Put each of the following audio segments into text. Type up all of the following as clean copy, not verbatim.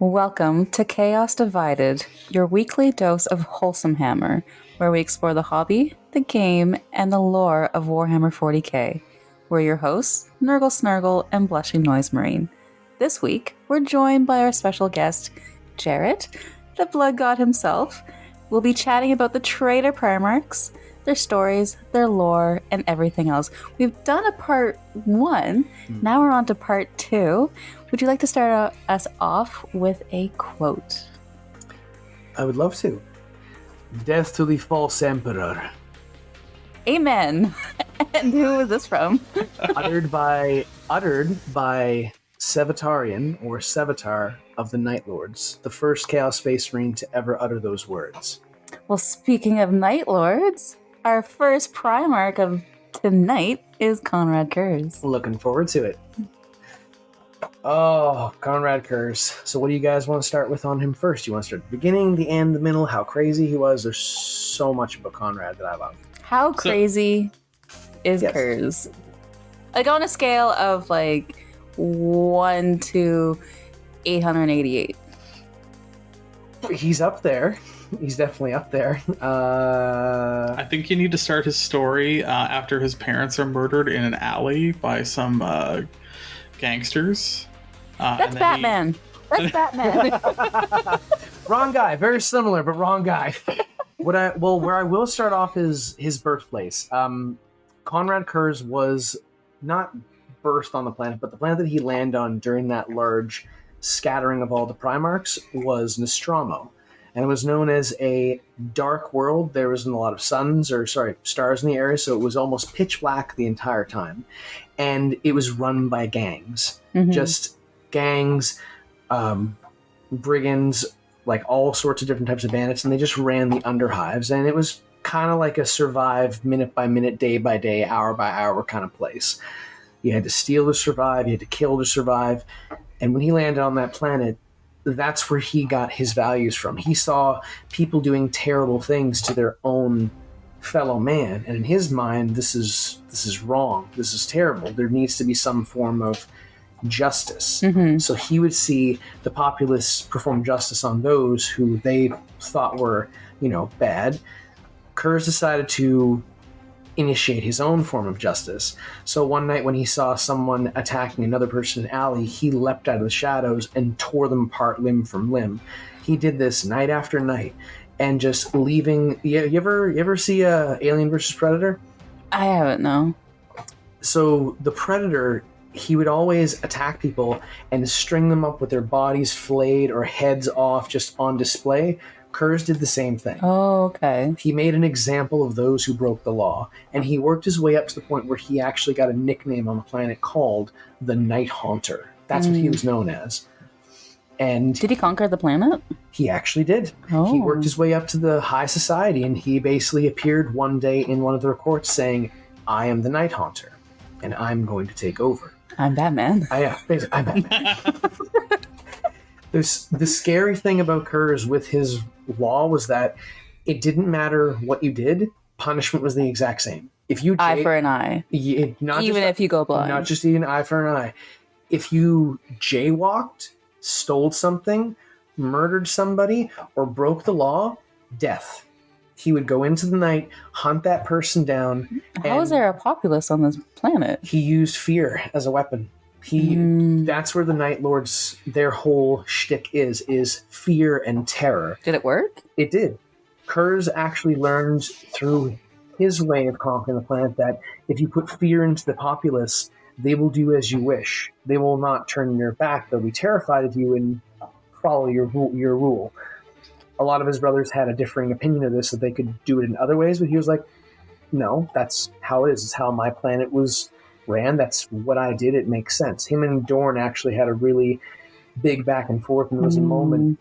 Welcome to Chaos Divided, your weekly dose of WholesomeHammer, where we explore the hobby, the game, and the lore of Warhammer 40k. We're your hosts, Nurgle Snurgle and BlushingNoiseMarine. This week, we're joined by our special guest, Jarrett, the Blood God himself. We'll be chatting about the Traitor Primarchs, their stories, their lore, and everything else. We've done a part 1, now we're on to part 2. Would you like to start us off with a quote? I would love to. Death to the false emperor. Amen. And who was this from? uttered by Sevatarian, or Sevatar, of the Night Lords, the first Chaos Space Marine to ever utter those words. Well, speaking of Night Lords, our first Primarch of tonight is Konrad Kurze. Looking forward to it. Oh, Konrad Kurze. So what do you guys want to start with on him first? You want to start at the beginning, the end, the middle, how crazy he was? There's so much about Konrad that I love. How crazy is Kurze? Like on a scale of like 1 to 888. He's up there. He's definitely up there. I think you need to start his story after his parents are murdered in an alley by some gangsters. That's Batman. That's Batman. Wrong guy. Very similar, but wrong guy. Where I will start off is his birthplace. Konrad Kurze was not birthed on the planet, but the planet that he landed on during that large scattering of all the Primarchs was Nostromo. And it was known as a dark world. There wasn't a lot of stars in the area, so it was almost pitch black the entire time. And it was run by gangs. Mm-hmm. Just gangs, brigands, like all sorts of different types of bandits, and they just ran the underhives. And it was kind of like a survive minute by minute, day by day, hour by hour kind of place. You had to steal to survive, you had to kill to survive. And when he landed on that planet, that's where he got his values from. He saw people doing terrible things to their own fellow man, and in his mind, this is wrong. This is terrible. There needs to be some form of justice. Mm-hmm. So he would see the populace perform justice on those who they thought were, bad. Kurze decided to initiate his own form of justice. So one night when he saw someone attacking another person in an alley, he leapt out of the shadows and tore them apart limb from limb. He did this night after night, and just leaving. You ever see Alien vs. Predator? I haven't, no. So the Predator, he would always attack people and string them up with their bodies flayed or heads off just on display. Kurze did the same thing. Oh, okay. He made an example of those who broke the law, and he worked his way up to the point where he actually got a nickname on the planet called the Night Haunter. That's what he was known as. And did he conquer the planet? He actually did. Oh. He worked his way up to the high society, and he basically appeared one day in one of the reports saying, "I am the Night Haunter, and I'm going to take over." I'm Batman. Yeah, basically, I'm Batman. The scary thing about Kurze with his law was that it didn't matter what you did, punishment was the exact same. If you eye for an eye, even if you go blind. Not just even eye for an eye. If you jaywalked, stole something, murdered somebody, or broke the law, death. He would go into the night, hunt that person down. How is there a populace on this planet? He used fear as a weapon. That's where the Night Lords, their whole shtick is fear and terror. Did it work? It did. Kurze actually learned through his way of conquering the planet that if you put fear into the populace, they will do as you wish. They will not turn their back. They'll be terrified of you and follow your rule. A lot of his brothers had a differing opinion of this, that they could do it in other ways, but he was like, no, that's how it is. It's how my planet was ran. That's what I did. It makes sense. Him and Dorn actually had a really big back and forth, and there was a moment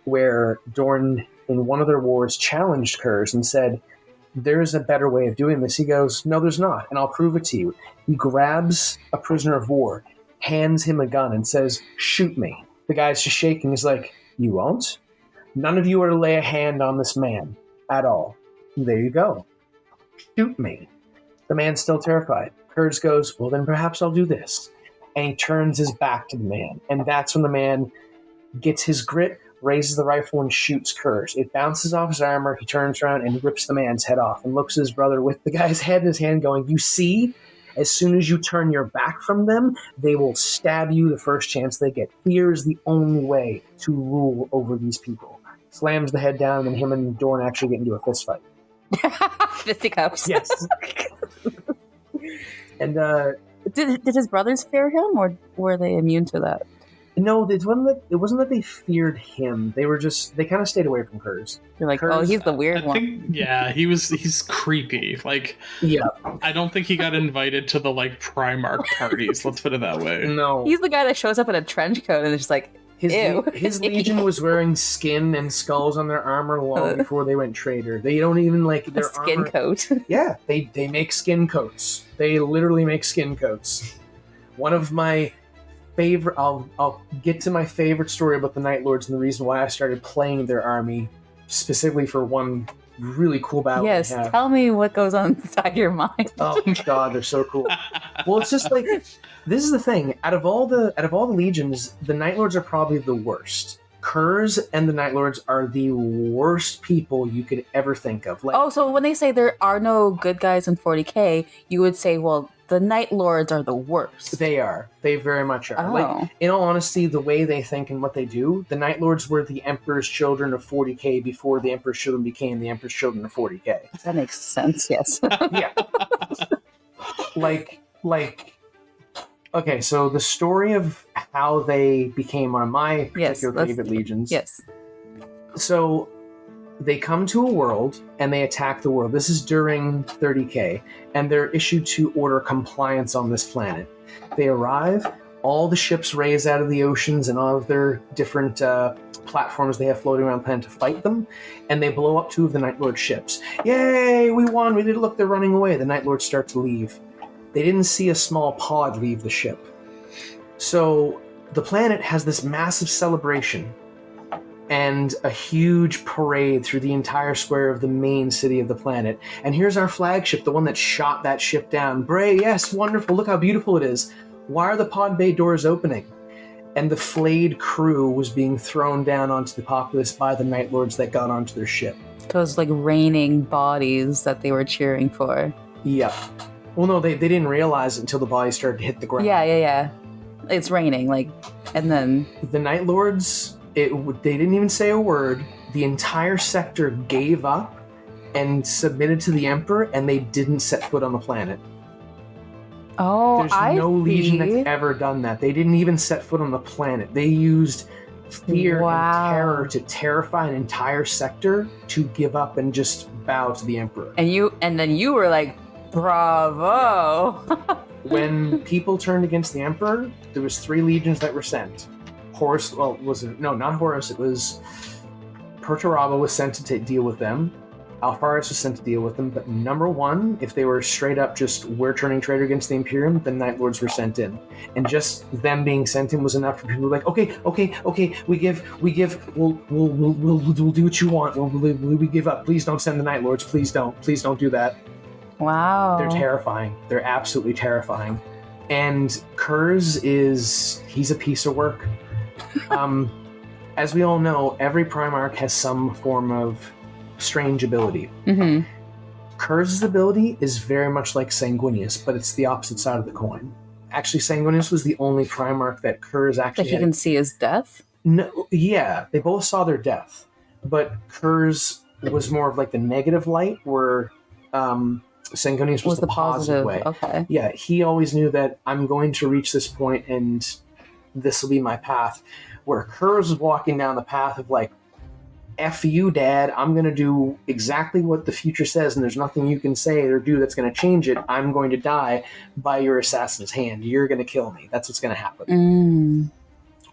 where Dorn, in one of their wars, challenged Kurze and said, "There's a better way of doing this." He goes, "No, there's not, and I'll prove it to you." He grabs a prisoner of war, hands him a gun, and says, "Shoot me." The guy's just shaking. He's like, "You won't? None of you are to lay a hand on this man at all." There you go. Shoot me. The man's still terrified. Kurze goes, "Well, then perhaps I'll do this." And he turns his back to the man. And that's when the man gets his grit, raises the rifle, and shoots Kurze. It bounces off his armor. He turns around and rips the man's head off and looks at his brother with the guy's head in his hand going, you see? As soon as you turn your back from them, they will stab you the first chance they get. Fear is the only way to rule over these people. Slams the head down, and him and Dorn actually get into a fist fight. Fisticuffs. Yes. And did his brothers fear him, or were they immune to that? no, it wasn't that they feared him. They kind of stayed away from Kurze. You're like, Kurze, oh, he's the weird one. He's creepy. Like, yeah, I don't think he got invited to the like Primarch parties. Let's put it that way. no. He's the guy that shows up in a trench coat and is just like, ew. His legion was wearing skin and skulls on their armor long before they went traitor. They don't even like their skin armor. coat. Yeah, they make skin coats. They literally make skin coats. One of my favorite. I'll get to my favorite story about the Night Lords and the reason why I started playing their army specifically for one really cool battle. Yes, tell me what goes on inside your mind. Oh god, they're so cool. Well, it's just like this is the thing. Out of all the legions, the Night Lords are probably the worst. Kurze and the Night Lords are the worst people you could ever think of. Like, oh, so when they say there are no good guys in 40k, you would say, well, the Night Lords are the worst. they are. They very much are. Oh. Like, in all honesty, the way they think and what they do, the Night Lords were the Emperor's children of 40k before the Emperor's children became the Emperor's children of 40k. That makes sense, yes. Yeah. like, okay, so the story of how they became one of my particular favorite legions. Yes. So they come to a world and they attack the world. This is during 30k, and they're issued to order compliance on this planet. They arrive, all the ships raise out of the oceans and all of their different platforms they have floating around the planet to fight them, and they blow up two of the Night Lord ships. Yay, we won, we did it, look, they're running away. The Night Lords start to leave. They didn't see a small pod leave the ship. So the planet has this massive celebration and a huge parade through the entire square of the main city of the planet. And here's our flagship, the one that shot that ship down. Bray, yes, wonderful, look how beautiful it is. Why are the pod bay doors opening? And the flayed crew was being thrown down onto the populace by the Night Lords that got onto their ship. Those, like, raining bodies that they were cheering for. Yeah. Well, no, they didn't realize it until the bodies started to hit the ground. Yeah. It's raining, like, and then... The Night Lords... they didn't even say a word. The entire sector gave up and submitted to the Emperor, and they didn't set foot on the planet. Oh, There's no legion that's ever done that. They didn't even set foot on the planet. They used fear and terror to terrify an entire sector to give up and just bow to the Emperor. And then you were like, bravo. When people turned against the Emperor, there was 3 legions that were sent. Horus, well, not Horus, it was Perturaba was sent to deal with them. Alfaris was sent to deal with them, but number 1, if they were straight up just, we're turning traitor against the Imperium, the Night Lords were sent in. And just them being sent in was enough for people to be like, okay, we give, we'll do what you want, we give up, please don't send the Night Lords, please don't do that. Wow. They're terrifying, they're absolutely terrifying. And Kurze he's a piece of work. As we all know, every Primarch has some form of strange ability. Mm-hmm. Kurze's ability is very much like Sanguinius, but it's the opposite side of the coin. Actually, Sanguinius was the only Primarch that Kurze actually that he can see his death? No, yeah, they both saw their death, but Kurze was more of like the negative light, where Sanguinius was the positive way. Okay. Yeah, he always knew that I'm going to reach this point and this will be my path. Where Kurze was walking down the path of like, F you, Dad, I'm going to do exactly what the future says, and there's nothing you can say or do that's going to change it. I'm going to die by your assassin's hand. You're going to kill me. That's what's going to happen.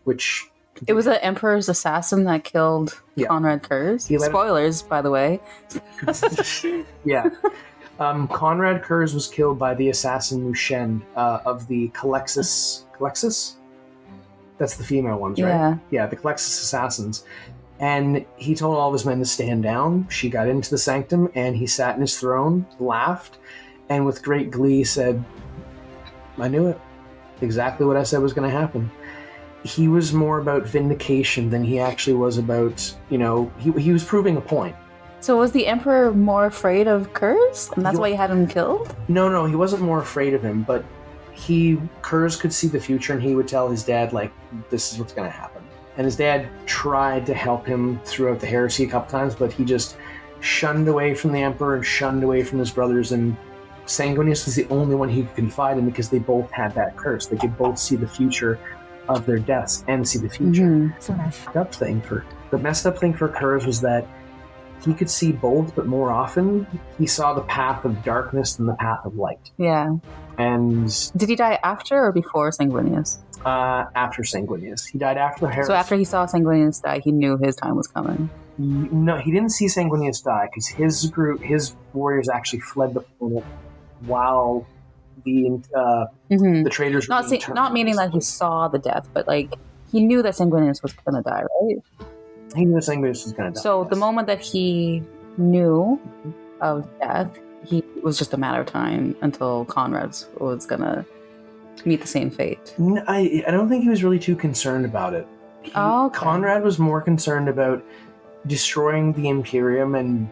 Which... It was an Emperor's assassin that killed Konrad Kurze. Spoilers, by the way. Yeah. Konrad Kurze was killed by the assassin Mushen of the Calexis. Calexis? That's the female ones, right? Yeah. Yeah, the Calexis assassins. And he told all of his men to stand down. She got into the sanctum, and he sat in his throne, laughed, and with great glee said, I knew it. Exactly what I said was going to happen. he was more about vindication than he actually was about, he was proving a point. So was the Emperor more afraid of Kurze, and that's why he had him killed? No, he wasn't more afraid of him, but Kurze could see the future, and he would tell his dad, like, this is what's going to happen. And his dad tried to help him throughout the heresy a couple times, but he just shunned away from the Emperor and shunned away from his brothers, and Sanguinius was the only one he could confide in because they both had that curse. They could both see the future of their deaths and see the future. Mm-hmm. So the messed up thing for Kurze was that he could see both, but more often he saw the path of darkness than the path of light. Yeah. And did he die after or before Sanguinius? After Sanguinius. He died after the heresy. So after he saw Sanguinius die, he knew his time was coming. No, he didn't see Sanguinius die because his warriors actually fled the planet while the traitors were not meaning that he saw the death, but like he knew that Sanguinius was going to die, right? He knew that Sanguinius was going to die. So the moment that he knew of death, it was just a matter of time until Konrad was going to meet the same fate. No, I don't think he was really too concerned about it. Okay. Konrad was more concerned about destroying the Imperium and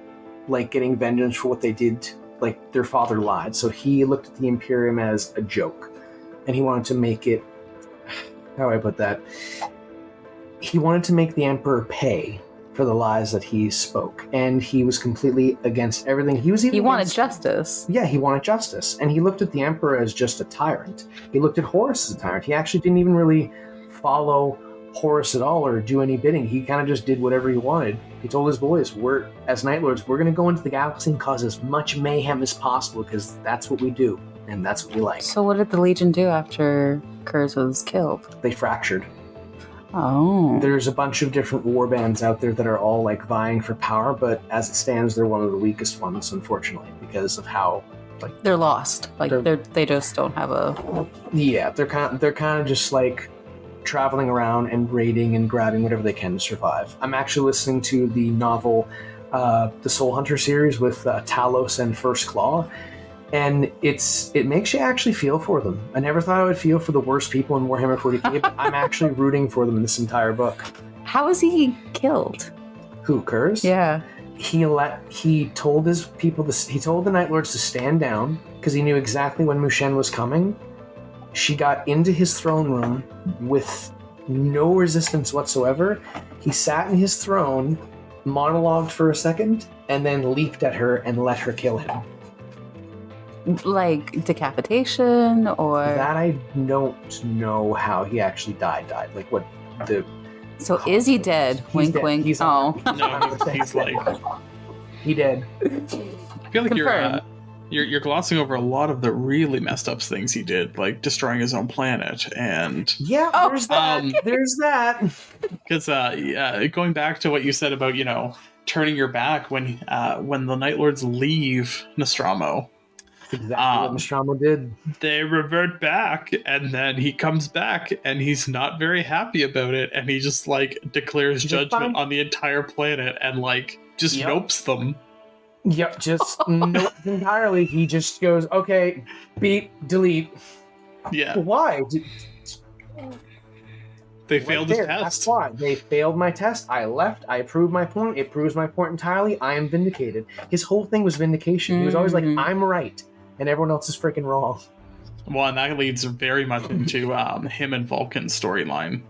like getting vengeance for what they did. Like their father lied, so he looked at the Imperium as a joke, and he wanted to make it. How do I put that? He wanted to make the Emperor pay for the lies that he spoke, and he was completely against everything. He wanted justice. Yeah, he wanted justice, and he looked at the Emperor as just a tyrant. He looked at Horus as a tyrant. He actually didn't even really follow Horus at all or do any bidding. He kind of just did whatever he wanted. He told his boys, as Night Lords, we're going to go into the galaxy and cause as much mayhem as possible because that's what we do, and that's what we like. So what did the Legion do after Kurze was killed? They fractured. Oh. There's a bunch of different war bands out there that are all like vying for power, but as it stands, they're one of the weakest ones, unfortunately, because of how they're lost. They just don't have a. Yeah, they're kind of just like traveling around and raiding and grabbing whatever they can to survive. I'm actually listening to the novel, the Soul Hunter series with Talos and First Claw, and it makes you actually feel for them. I never thought I would feel for the worst people in Warhammer 40k, but I'm actually rooting for them in this entire book. How was he killed? Who, Kurze? Yeah. He told his people he told the Night Lords to stand down because he knew exactly when Mushen was coming. She got into his throne room with no resistance whatsoever. He sat in his throne, monologued for a second, and then leaped at her and let her kill him. Like decapitation or... That I don't know how he actually died. Like what the... So is he dead? Wink, dead. wink. He's no, he's like... He dead. I feel like you're glossing over a lot of the really messed up things he did, like destroying his own planet and there's that. There's that. Because going back to what you said about turning your back when the Night Lords leave Nostromo. Exactly what Nostromo did. They revert back, and then he comes back, and he's not very happy about it, and he just declares judgment on the entire planet and just nopes them. Yep, just nope entirely. He just goes, okay, beep, delete. Yeah. Why? They failed his test. That's why. They failed my test. I left. I proved my point. It proves my point entirely. I am vindicated. His whole thing was vindication. He was always like, I'm right, and everyone else is freaking wrong. Well, and that leads very much into him and Vulcan's storyline.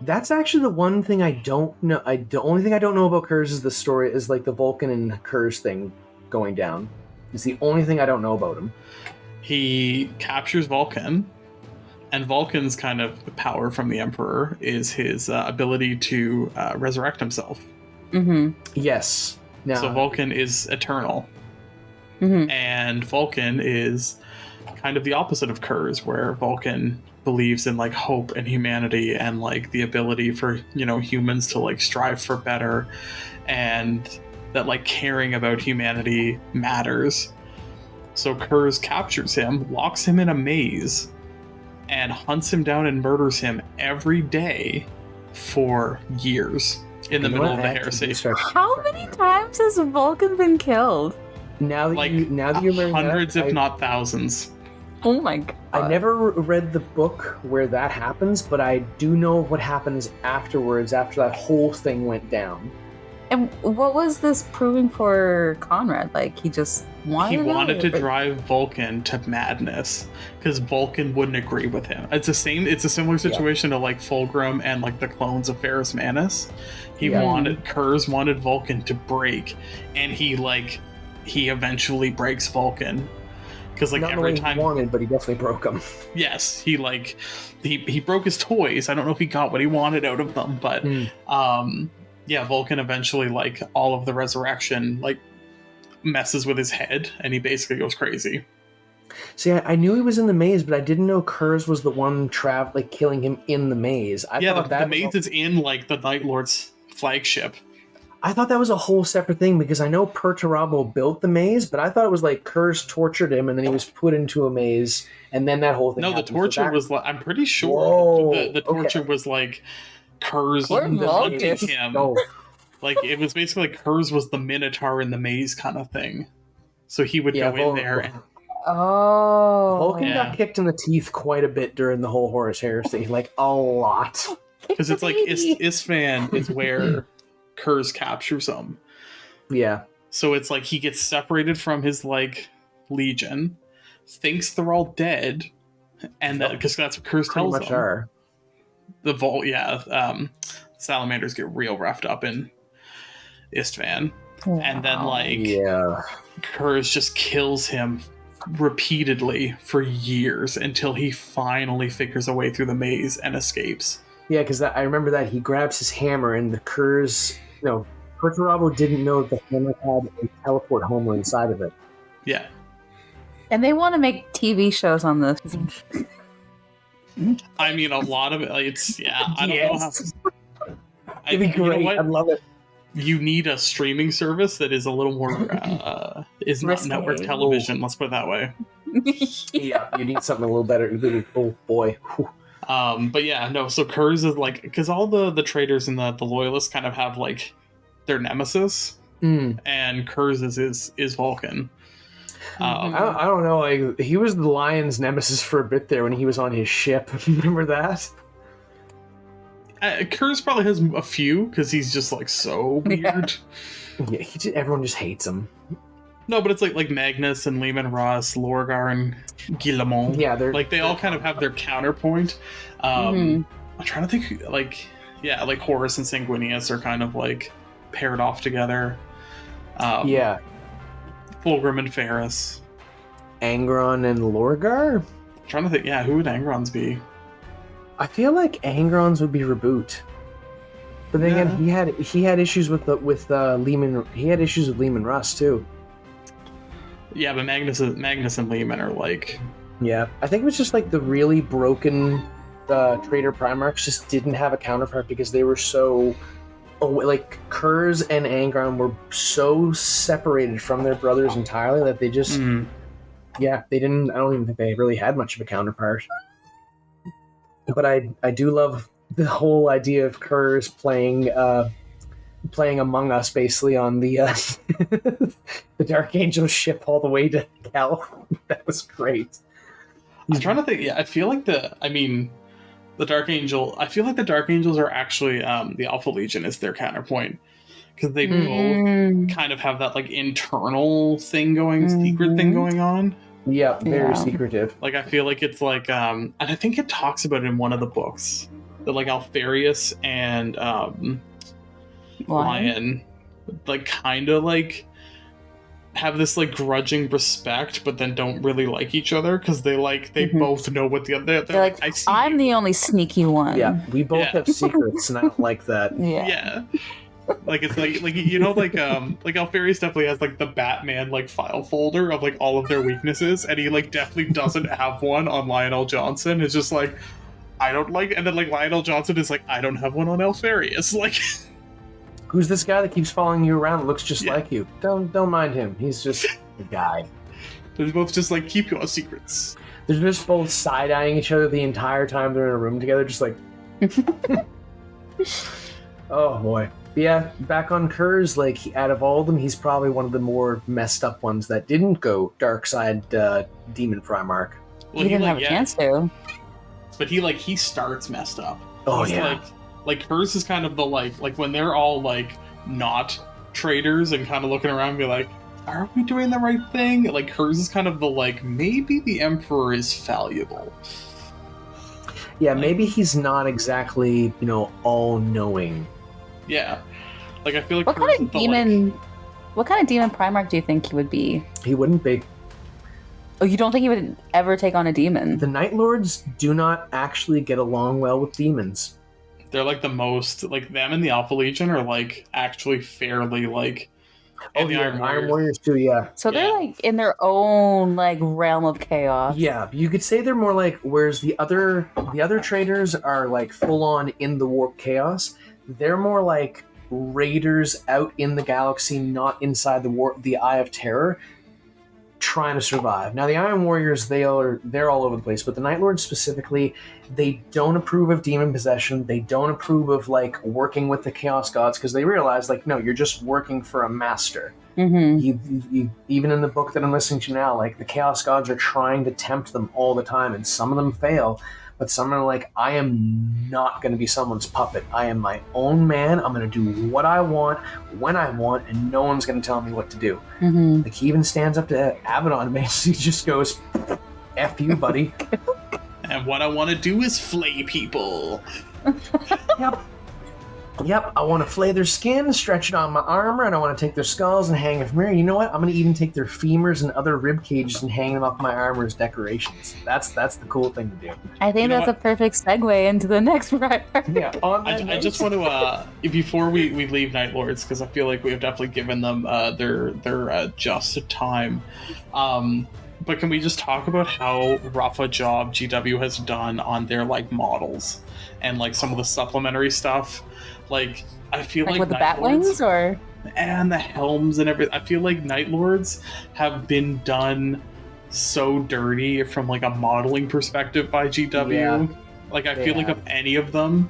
That's actually the one thing I don't know. The only thing I don't know about Kurze is the story is the Vulcan and Kurze thing going down. It's the only thing I don't know about him. He captures Vulcan, and Vulcan's kind of the power from the Emperor is his ability to resurrect himself. Mm-hmm. Yes. Now, so Vulcan is eternal. Mm-hmm. And Vulcan is kind of the opposite of Kurze, where Vulcan believes in hope and humanity and the ability for humans to strive for better, and that caring about humanity matters. So Kurze captures him, locks him in a maze, and hunts him down and murders him every day for years in the middle of the heresy. How many times has Vulcan been killed? Now that you're hundreds, if not thousands. Oh my god. I never read the book where that happens, but I do know what happens afterwards, after that whole thing went down. And what was this proving for Konrad? Like, he just wanted to drive Vulcan to madness because Vulcan wouldn't agree with him. It's a similar situation to like Fulgrim and like the clones of Ferrus Manus. Kurze wanted Vulcan to break, and he eventually breaks Vulcan. Because like every time he wanted, but he definitely broke them. Yes, he broke his toys. I don't know if he got what he wanted out of them, but yeah, Vulcan eventually, like, all of the resurrection, like, messes with his head, and he basically goes crazy. See, I knew he was in the maze, but I didn't know Kurze was the one killing him in the maze. The maze is in, like, the Night Lord's flagship. I thought that was a whole separate thing, because I know Perturabo built the maze, but I thought it was like Kurze tortured him, and then he was put into a maze, and then that whole thing happened. The torture was, like, I'm pretty sure the torture was, like, Kurze hunting him. Oh. Like, it was basically like Kurze was the Minotaur in the maze kind of thing. So he would go in there and... Vulcan got kicked in the teeth quite a bit during the whole Horus Heresy. Like, a lot. Because it's like, Isfahan is where Kurze captures him. Yeah. So it's like he gets separated from his, like, legion, thinks they're all dead, and because that's what Kurze tells them. Are. Salamanders get real roughed up in Istvan. Wow. And then, like, Kurze just kills him repeatedly for years until he finally figures a way through the maze and escapes. Yeah, because I remember that he grabs his hammer, and the Kurze, Perturabo didn't know the hammer had a teleport homer inside of it. Yeah. And they want to make TV shows on this. I mean, a lot of it, it's, I don't know how... It'd be great. I love it. You need a streaming service that is a little more, is not network television, let's put it that way. Yeah, you need something a little better. Oh, boy. But yeah, no, so Kurze is like, because all the traitors and the loyalists kind of have, like, their nemesis, and Kurze is Vulcan. I don't know, like, he was the Lion's nemesis for a bit there when he was on his ship. Remember that? Kurze probably has a few, because he's just, like, so weird. Yeah, everyone just hates him. No, but it's like Magnus and Lehman Ross, Lorgar and Guillemot. Yeah, they all kind of have their counterpoint. I'm trying to think, like Horus and Sanguinius are kind of, like, paired off together. Fulgrim and Ferrus. Angron and Lorgar? I'm trying to think, who would Angrons be? I feel like Angrons would be Reboot. But then again, he had issues with Lehman. He had issues with Lehman Russ too. Yeah, but Magnus and Lehman are like... Yeah, I think it was just like the really broken Traitor Primarchs just didn't have a counterpart because they were so... like, Kurze and Angron were so separated from their brothers entirely that they just... Yeah, they didn't... I don't even think they really had much of a counterpart. But I do love the whole idea of Kurze playing Among Us, basically, on the the Dark Angel ship all the way to Cal. That was great. I'm trying to think. I feel like the Dark Angel. I feel like the Dark Angels are actually the Alpha Legion is their counterpoint because they both kind of have that, like, internal thing going, secret thing going on. Yeah, very secretive. Like, I feel like it's like, and I think it talks about it in one of the books that, like, Alfarius and Lion, like, kind of, like, have this, like, grudging respect, but then don't really like each other because they both know what the other. They're like, I'm the only sneaky one. Yeah, we both have secrets, and I don't like that. Yeah. Like, it's like Alfarius definitely has, like, the Batman, like, file folder of, like, all of their weaknesses, and he, like, definitely doesn't have one on Lionel Johnson. It's just like, I don't like, and then, like, Lionel Johnson is like, I don't have one on Alfarius. Like, who's this guy that keeps following you around and looks just like you? Don't mind him. He's just a guy. They're both just like, keep your secrets. They're just both side-eyeing each other the entire time they're in a room together, just like... Oh, boy. Yeah, back on Kurze, like, out of all of them, he's probably one of the more messed up ones that didn't go dark side demon Primarch. Well, he didn't have a chance to. But he starts messed up. Oh, He's yeah. Like hers is kind of the like when they're all like not traitors and kind of looking around and be like, are we doing the right thing? Like hers is kind of the like, maybe the Emperor is fallible. Yeah, maybe he's not exactly, all knowing. Yeah. Like I feel like What hers kind of is the, demon? What kind of demon Primarch do you think he would be? He wouldn't be. Oh, you don't think he would ever take on a demon? The Night Lords do not actually get along well with demons. they're like the most like them and the Alpha Legion are like actually fairly like. Oh, the yeah, Iron Warriors too, yeah. So they're like in their own like realm of chaos. Yeah, you could say they're more like, whereas the other traders are like full on in the warp chaos. They're more like raiders out in the galaxy, not inside the Eye of Terror, trying to survive. Now the Iron Warriors, they're all over the place, but the Night Lords specifically, they don't approve of demon possession. They don't approve of like working with the Chaos Gods because they realize like, no, you're just working for a master. Mm-hmm. You, even in the book that I'm listening to now, like the Chaos Gods are trying to tempt them all the time, and some of them fail. But some are like, I am not going to be someone's puppet. I am my own man. I'm going to do what I want, when I want, and no one's going to tell me what to do. Mm-hmm. Like, he even stands up to Abaddon and basically just goes, F you, buddy. And what I want to do is flay people. Yep, I want to flay their skin, stretch it on my armor, and I want to take their skulls and hang them from here. You know what? I'm going to even take their femurs and other rib cages and hang them off my armor as decorations. That's the cool thing to do. I think that's a perfect segue into the next part. Yeah, I just want to, before we leave Night Lords, because I feel like we have definitely given them their just time. But can we just talk about how rough a job GW has done on their like models and like some of the supplementary stuff? Like I feel like with the Night Lords Batwings or and the helms and everything. I feel like Night Lords have been done so dirty from like a modeling perspective by GW. Yeah, like I feel like of any of them,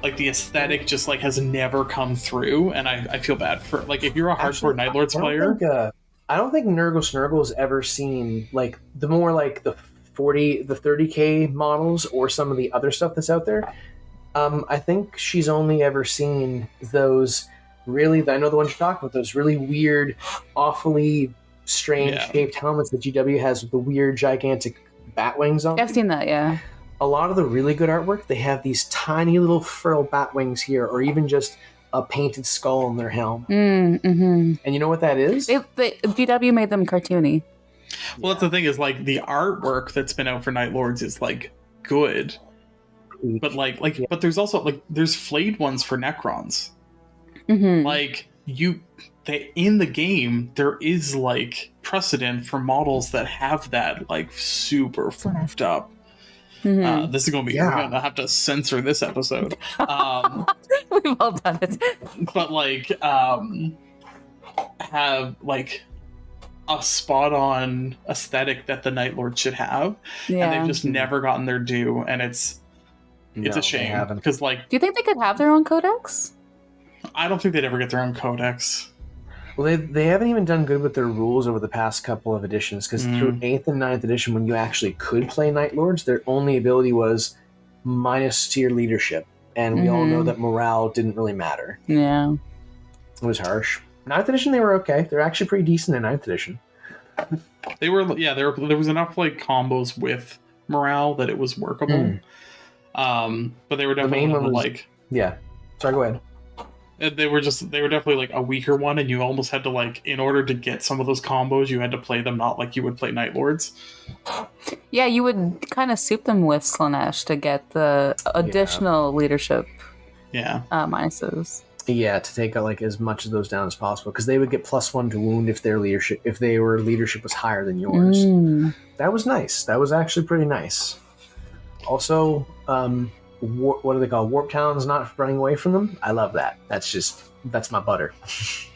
like the aesthetic just like has never come through, and I feel bad for like if you're a hardcore Night Lords player. I don't think Nurgle Snurgle has ever seen like the more like the 30K models or some of the other stuff that's out there. I think she's only ever seen those really, I know the ones you're talking about, those really weird, awfully strange shaped helmets that GW has with the weird, gigantic bat wings on. I've seen that, yeah. A lot of the really good artwork, they have these tiny little furl bat wings here, or even just a painted skull on their helm. Mm-hmm. And you know what that is? GW made them cartoony. Well, that's the thing is like the artwork that's been out for Night Lords is like good. But but there's also like there's flayed ones for Necrons. Mm-hmm. Like in the game there is like precedent for models that have that like super fluffed up. Mm-hmm. This is gonna be we're gonna have to censor this episode. We've all done it. But like have like a spot on aesthetic that the Night Lord should have, and they've just never gotten their due, and it's a shame because like, do you think they could have their own codex? I don't think they'd ever get their own codex. Well, they haven't even done good with their rules over the past couple of editions, because through 8th and 9th edition, when you actually could play Night Lords, their only ability was minus to your leadership, and we all know that morale didn't really matter. Yeah, it was harsh. 9th edition, they were okay. They're actually pretty decent in 9th edition. They were, there was enough like combos with morale that it was workable. But they were definitely Sorry, go ahead. They were definitely like a weaker one, and you almost had to like, in order to get some of those combos, you had to play them not like you would play Night Lords. Yeah, you would kind of soup them with Slanesh to get the additional leadership minuses. Yeah, to take like as much of those down as possible, because they would get +1 to wound if their leadership was higher than yours. That was nice. That was actually pretty nice. Also, what do they call warp talons not running away from them? I love that. That's my butter.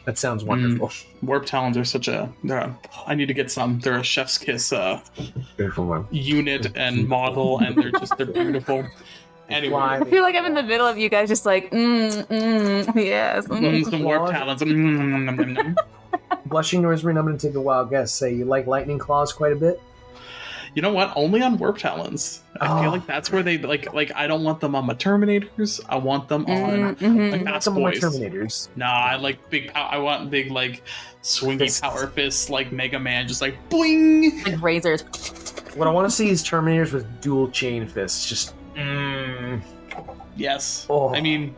That sounds wonderful. Warp talons are I need to get some. They're a chef's kiss beautiful one. Unit and model, and they're beautiful. Anyway, I feel like I'm in the middle of you guys just like, yes. Some warp talons. BlushingNoiseMarine, I'm going to take a wild guess. Say you like lightning claws quite a bit? You know what? Only on warp talons. I feel like that's where they like. I don't want them on my Terminators. I want them on my fast boys. Terminators. Nah, I like big. I want big like swingy power fists like Mega Man, just like bling. Like razors. What I want to see is Terminators with dual chain fists. Just. Yes. Oh, I mean,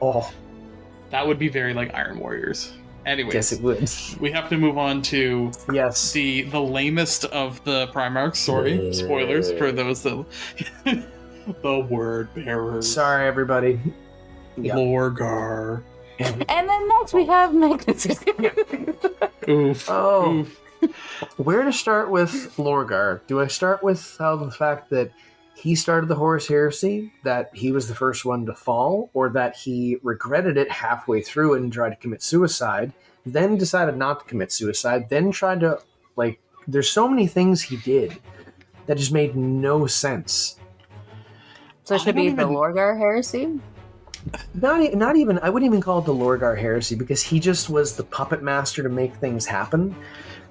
that would be very like Iron Warriors. Anyways, yes, it would. We have to move on to the lamest of the Primarchs. Sorry, spoilers for those that the word bearers. Sorry, everybody. Lorgar. And then next we have Magnus. Oof. Oh. Oof. Where to start with Lorgar? Do I start with the fact that he started the Horus Heresy, that he was the first one to fall, or that he regretted it halfway through and tried to commit suicide, then decided not to commit suicide, then tried to, like, there's so many things he did that just made no sense. So it should be the Lorgar heresy? Not even, I wouldn't even call it the Lorgar Heresy, because he just was the puppet master to make things happen.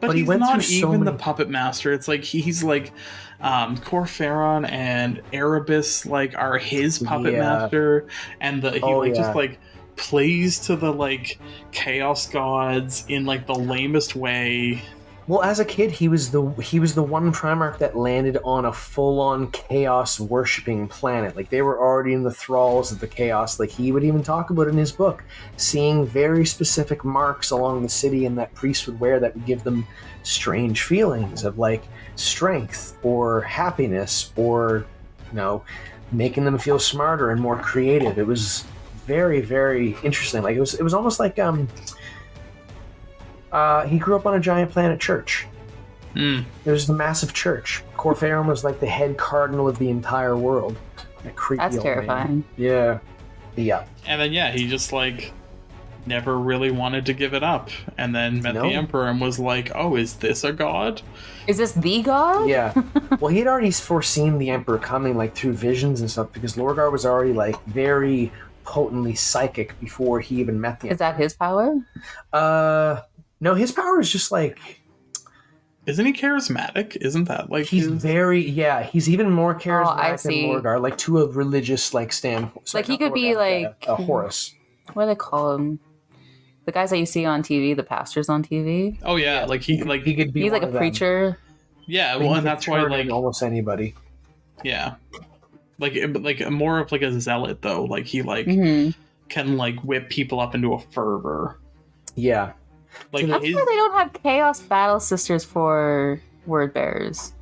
But he he's went not through even the puppet master. It's like he's like Corferon and Erebus like are his puppet master, and just like plays to the like chaos gods in like the lamest way. Well, as a kid, he was the one Primarch that landed on a full-on chaos worshipping planet. Like, they were already in the thralls of the chaos. Like, he would even talk about it in his book, seeing very specific marks along the city and that priests would wear that would give them strange feelings of, like, strength or happiness or, you know, making them feel smarter and more creative. It was very, very interesting. Like, it was almost like, he grew up on a giant planet church. It was a massive church. Corferon was like the head cardinal of the entire world. That's terrifying. Yeah. And then he just like never really wanted to give it up, and then met the Emperor and was like, "Oh, is this a god? Is this the god?" Yeah. Well, he had already foreseen the Emperor coming, like through visions and stuff, because Lorgar was already like very potently psychic before he even met the Emperor. Is that his power? No, his power is just like... Isn't he charismatic? Isn't that like... He's he's even more charismatic than Lorgar, like to a religious like standpoint. Like he could be like... a Horus. What do they call him? The guys that you see on TV, the pastors on TV? Oh yeah, like he could be he's like a preacher. Yeah, well, and that's why like... almost anybody. Yeah. Like more of like a zealot though. Like he like can like whip people up into a fervor. Yeah. Like that's why they don't have Chaos Battle Sisters for word bearers.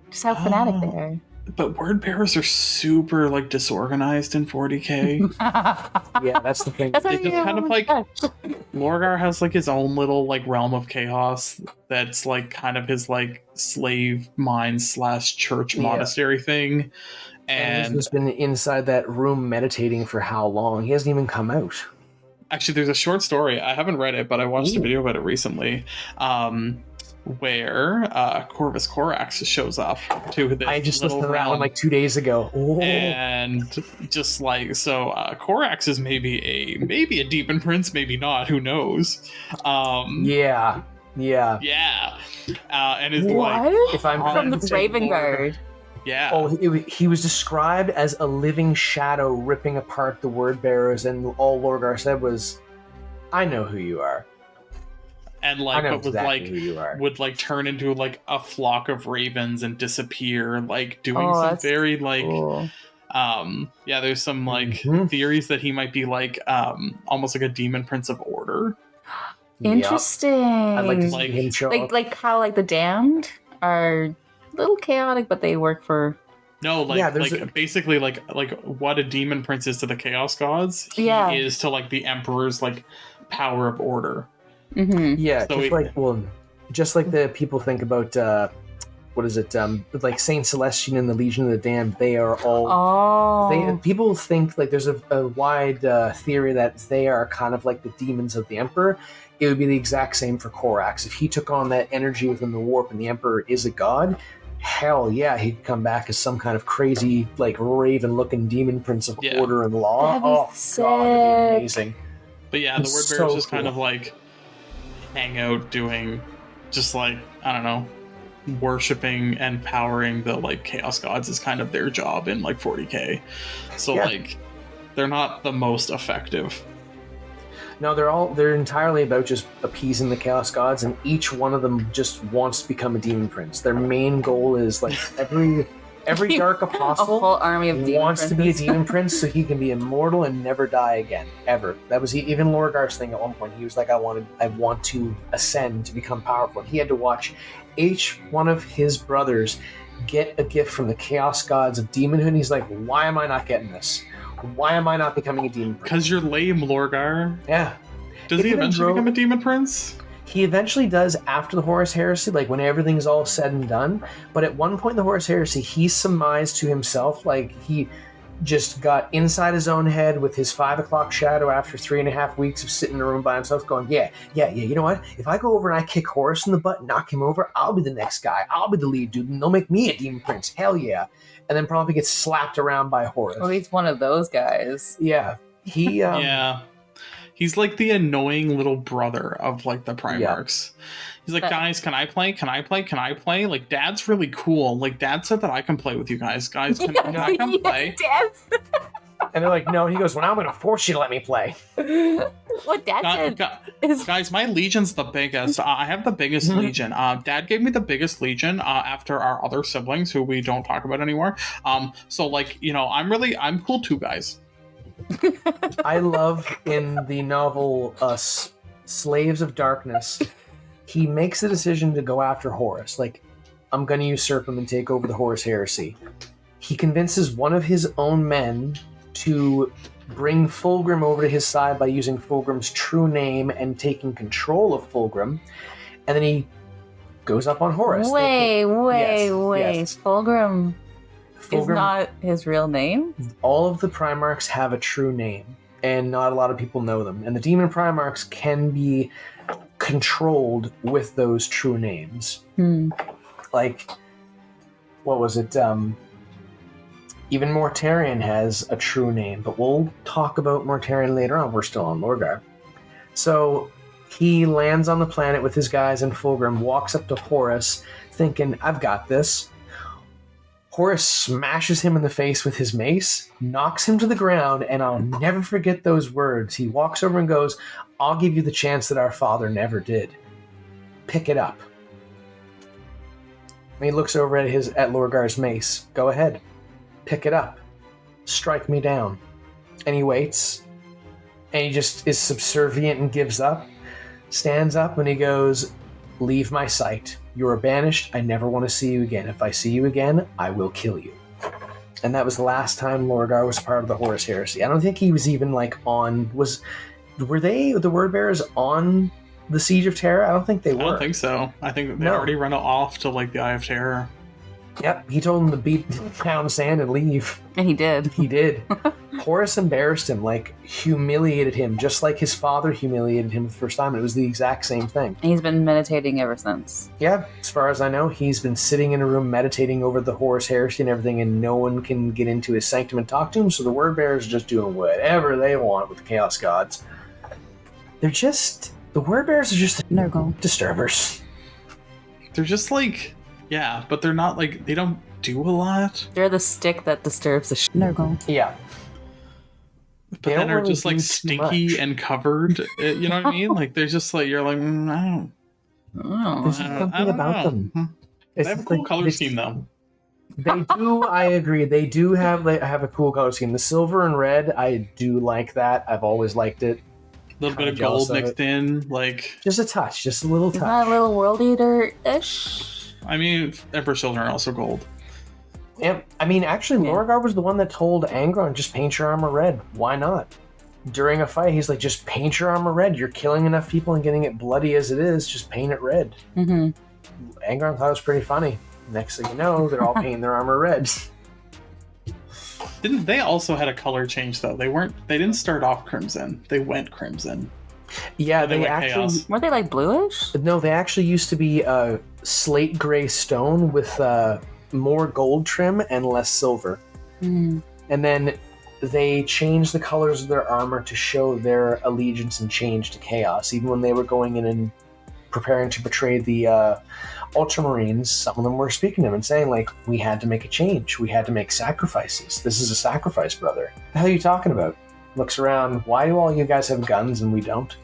Just have Fnatic there. But word bearers are super like disorganized in 40k. Yeah, that's the thing. It's just kind of like Lorgar has like his own little like realm of chaos that's like kind of his like slave mine / church monastery thing. And he's just been inside that room meditating for how long? He hasn't even come out. Actually, there's a short story. I haven't read it, but I watched a video about it recently, where Corvus Corax shows up to this. I just listened to that one like 2 days ago, and just like so, Corax is maybe a demon prince, maybe not. Who knows? Yeah. And is what? like if I'm from the Raven Guard. Yeah. Oh, he was described as a living shadow ripping apart the word bearers, and all Lorgar said was, "I know who you are." And like, but would like turn into like a flock of ravens and disappear, like doing some very like, cool. There's some like theories that he might be like, almost like a demon prince of order. Interesting. I'd like to see him show up. Like how like the damned are a little chaotic, but they work for... No, like basically like what a demon prince is to the chaos gods, he is to like the emperor's like power of order. Yeah, so just like the people think about like Saint Celestian and the Legion of the Damned, they are all people think like there's a wide theory that they are kind of like the demons of the emperor. It would be the exact same for Corax. If he took on that energy within the warp and the emperor is a god, hell yeah, he'd come back as some kind of crazy, like, raven-looking demon prince of order and law. That'd be sick. God, that'd be amazing. But yeah, the word bearers just kind of, like, hang out doing just, like, I don't know, worshipping and powering the like chaos gods is kind of their job in like 40k. So like they're not the most effective. No, they're entirely about just appeasing the chaos gods, and each one of them just wants to become a demon prince. Their main goal is like every dark apostle a whole army of demon wants to be a princes. demon prince so he can be immortal and never die again, ever. That was even Lorgar's thing at one point. He was like, I want to ascend to become powerful. He had to watch each one of his brothers get a gift from the chaos gods of demonhood, and he's like, why am I not getting this? Why am I not becoming a demon prince? Because you're lame, Lorgar. Yeah. Does he eventually become a demon prince? He eventually does after the Horus Heresy, like when everything's all said and done. But at one point in the Horus Heresy, he surmised to himself, like he just got inside his own head with his 5 o'clock shadow after 3.5 weeks of sitting in a room by himself going, yeah, you know what? If I go over and I kick Horus in the butt and knock him over, I'll be the next guy. I'll be the lead dude, and they'll make me a demon prince. Hell yeah. And then probably gets slapped around by Horus. Oh, he's one of those guys. Yeah. He yeah. He's like the annoying little brother of like the Primarchs. Yeah. He's like, guys, can I play? Can I play? Can I play? Like, Dad's really cool. Like, Dad said that I can play with you guys. Guys, can I come play? And they're like, no. He goes, well, I'm going to force you to let me play. What Dad said is... Guys, my legion's the biggest. I have the biggest legion. Dad gave me the biggest legion after our other siblings, who we don't talk about anymore. So, like, you know, I'm cool too, guys. I love in the novel Slaves of Darkness, he makes the decision to go after Horus. Like, I'm going to usurp him and take over the Horus Heresy. He convinces one of his own men to bring Fulgrim over to his side by using Fulgrim's true name and taking control of Fulgrim. And then he goes up on Horus. Wait. Fulgrim is not his real name? All of the Primarchs have a true name, and not a lot of people know them. And the Demon Primarchs can be controlled with those true names. Like, what was it? Even Mortarion has a true name, but we'll talk about Mortarion later on. We're still on Lorgar. So he lands on the planet with his guys and Fulgrim, walks up to Horus, thinking, I've got this. Horus smashes him in the face with his mace, knocks him to the ground, and I'll never forget those words. He walks over and goes, I'll give you the chance that our father never did. Pick it up. And he looks over at Lorgar's mace. Go ahead. Pick it up. Strike me down. And he waits. And he just is subservient and gives up. Stands up and he goes, leave my sight. You are banished. I never want to see you again. If I see you again, I will kill you. And that was the last time Lorgar was part of the Horus Heresy. I don't think he was even like on... Were they, the Word Bearers, on the Siege of Terra? I don't think they were. I don't think so. I think they already run off to like the Eye of Terror. Yep, he told him to beat pound sand and leave. And he did. He did. Horus embarrassed him, like humiliated him, just like his father humiliated him the first time. It was the exact same thing. And he's been meditating ever since. Yeah, as far as I know, he's been sitting in a room meditating over the Horus Heresy and everything, and no one can get into his sanctum and talk to him, so the Word Bearers are just doing whatever they want with the Chaos Gods. They're just... The Word Bearers are just disturbers. They're just like... Yeah, but they're not like... They don't do a lot. They're the stick that disturbs the Nurgle. Yeah. But then are just like stinky and covered. You know what I mean? Like they're just like... You're like, I don't... There's something about them. They have a cool color scheme though. They do, I agree. They do have a cool color scheme. The silver and red, I do like that. I've always liked it. A little bit of gold mixed in, like... Just a touch, just a little touch. Isn't that a little World Eater-ish? I mean, Emperor's Children are also gold. Yeah, I mean, actually, Lorgar was the one that told Angron, just paint your armor red. Why not? During a fight, he's like, just paint your armor red. You're killing enough people and getting it bloody as it is. Just paint it red. Mm-hmm. Angron thought it was pretty funny. Next thing you know, they're all painting their armor red. Didn't they also had a color change though? They didn't start off crimson. They went crimson. Yeah, they actually chaos. Were they like bluish? No, they actually used to be slate gray stone with more gold trim and less silver. Mm. And then they changed the colors of their armor to show their allegiance and change to chaos, even when they were going in and preparing to betray the Ultramarines, some of them were speaking to him and saying, like, we had to make a change. We had to make sacrifices. This is a sacrifice, brother. What the hell are you talking about? Looks around. Why do all you guys have guns and we don't?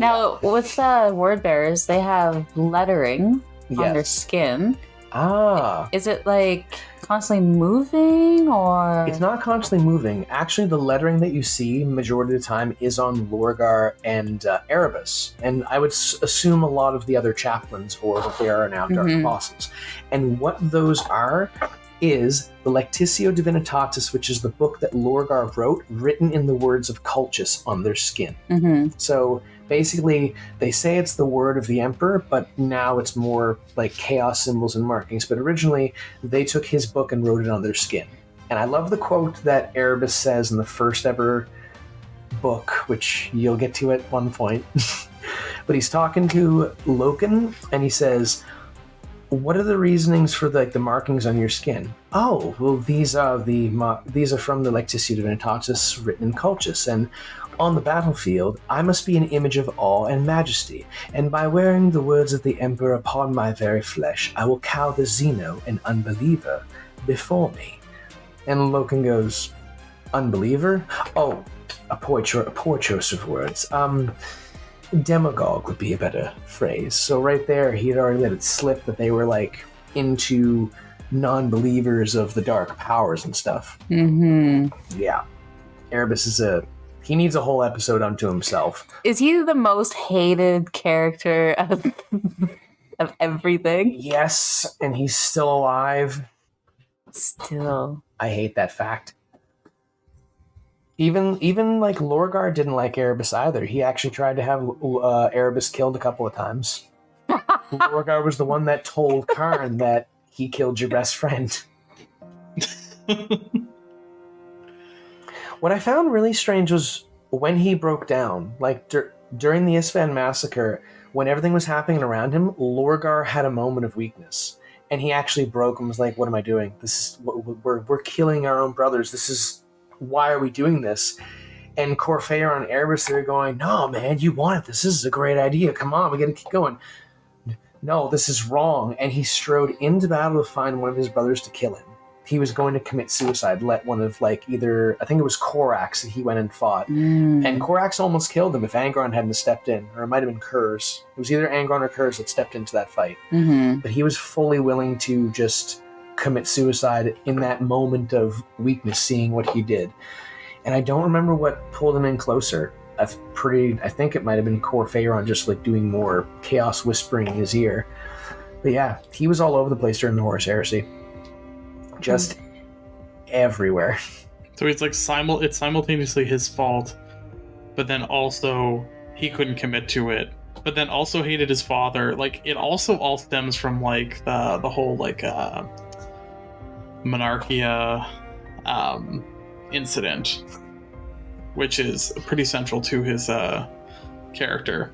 Now, with the word bearers, they have lettering on their skin. Ah. Is it like constantly moving, or? It's not constantly moving. Actually, the lettering that you see majority of the time is on Lorgar and Erebus. And I would assume a lot of the other chaplains, or what they are now, Dark Apostles. And what those are is the Lectitio Divinitatis, which is the book that Lorgar wrote, written in the words of Cultus on their skin. So basically, they say it's the word of the Emperor, but now it's more like chaos symbols and markings. But originally, they took his book and wrote it on their skin. And I love the quote that Erebus says in the first ever book, which you'll get to at one point. But he's talking to Loken, and he says, what are the reasonings for the markings on your skin? Oh, well, these are from the Lectitio Divinitatis written in Cultus, and on the battlefield, I must be an image of awe and majesty, and by wearing the words of the Emperor upon my very flesh, I will cow the Xeno, an unbeliever, before me. And Loken goes, unbeliever? Oh, a poor choice of words. Demagogue would be a better phrase. So right there, he had already let it slip that they were like into non-believers of the dark powers and stuff. Yeah. Erebus he needs a whole episode unto himself. Is he the most hated character of everything? Yes, and he's still alive. Still. I hate that fact. Even like Lorgar didn't like Erebus either. He actually tried to have Erebus killed a couple of times. Lorgar was the one that told Karn that he killed your best friend. What I found really strange was when he broke down, like during the Isfahan massacre, when everything was happening around him, Lorgar had a moment of weakness, and he actually broke and was like, "What am I doing? This is we're killing our own brothers. This is." Why are we doing this? And Corfeir and Erebus, they're going, no, man, you want it. This is a great idea. Come on, we got to keep going. No, this is wrong. And he strode into battle to find one of his brothers to kill him. He was going to commit suicide, let one of I think it was Korax that he went and fought. And Korax almost killed him if Angron hadn't stepped in, or it might have been Kurze. It was either Angron or Kurze that stepped into that fight. But he was fully willing to just commit suicide in that moment of weakness, seeing what he did. And I don't remember what pulled him in closer. I think it might have been Corfeiron just like doing more chaos whispering in his ear. But yeah, he was all over the place during the Horus Heresy. Just everywhere. So it's like it's simultaneously his fault, but then also he couldn't commit to it. But then also hated his father. Like, it also all stems from like the whole like Monarchia incident, which is pretty central to his character,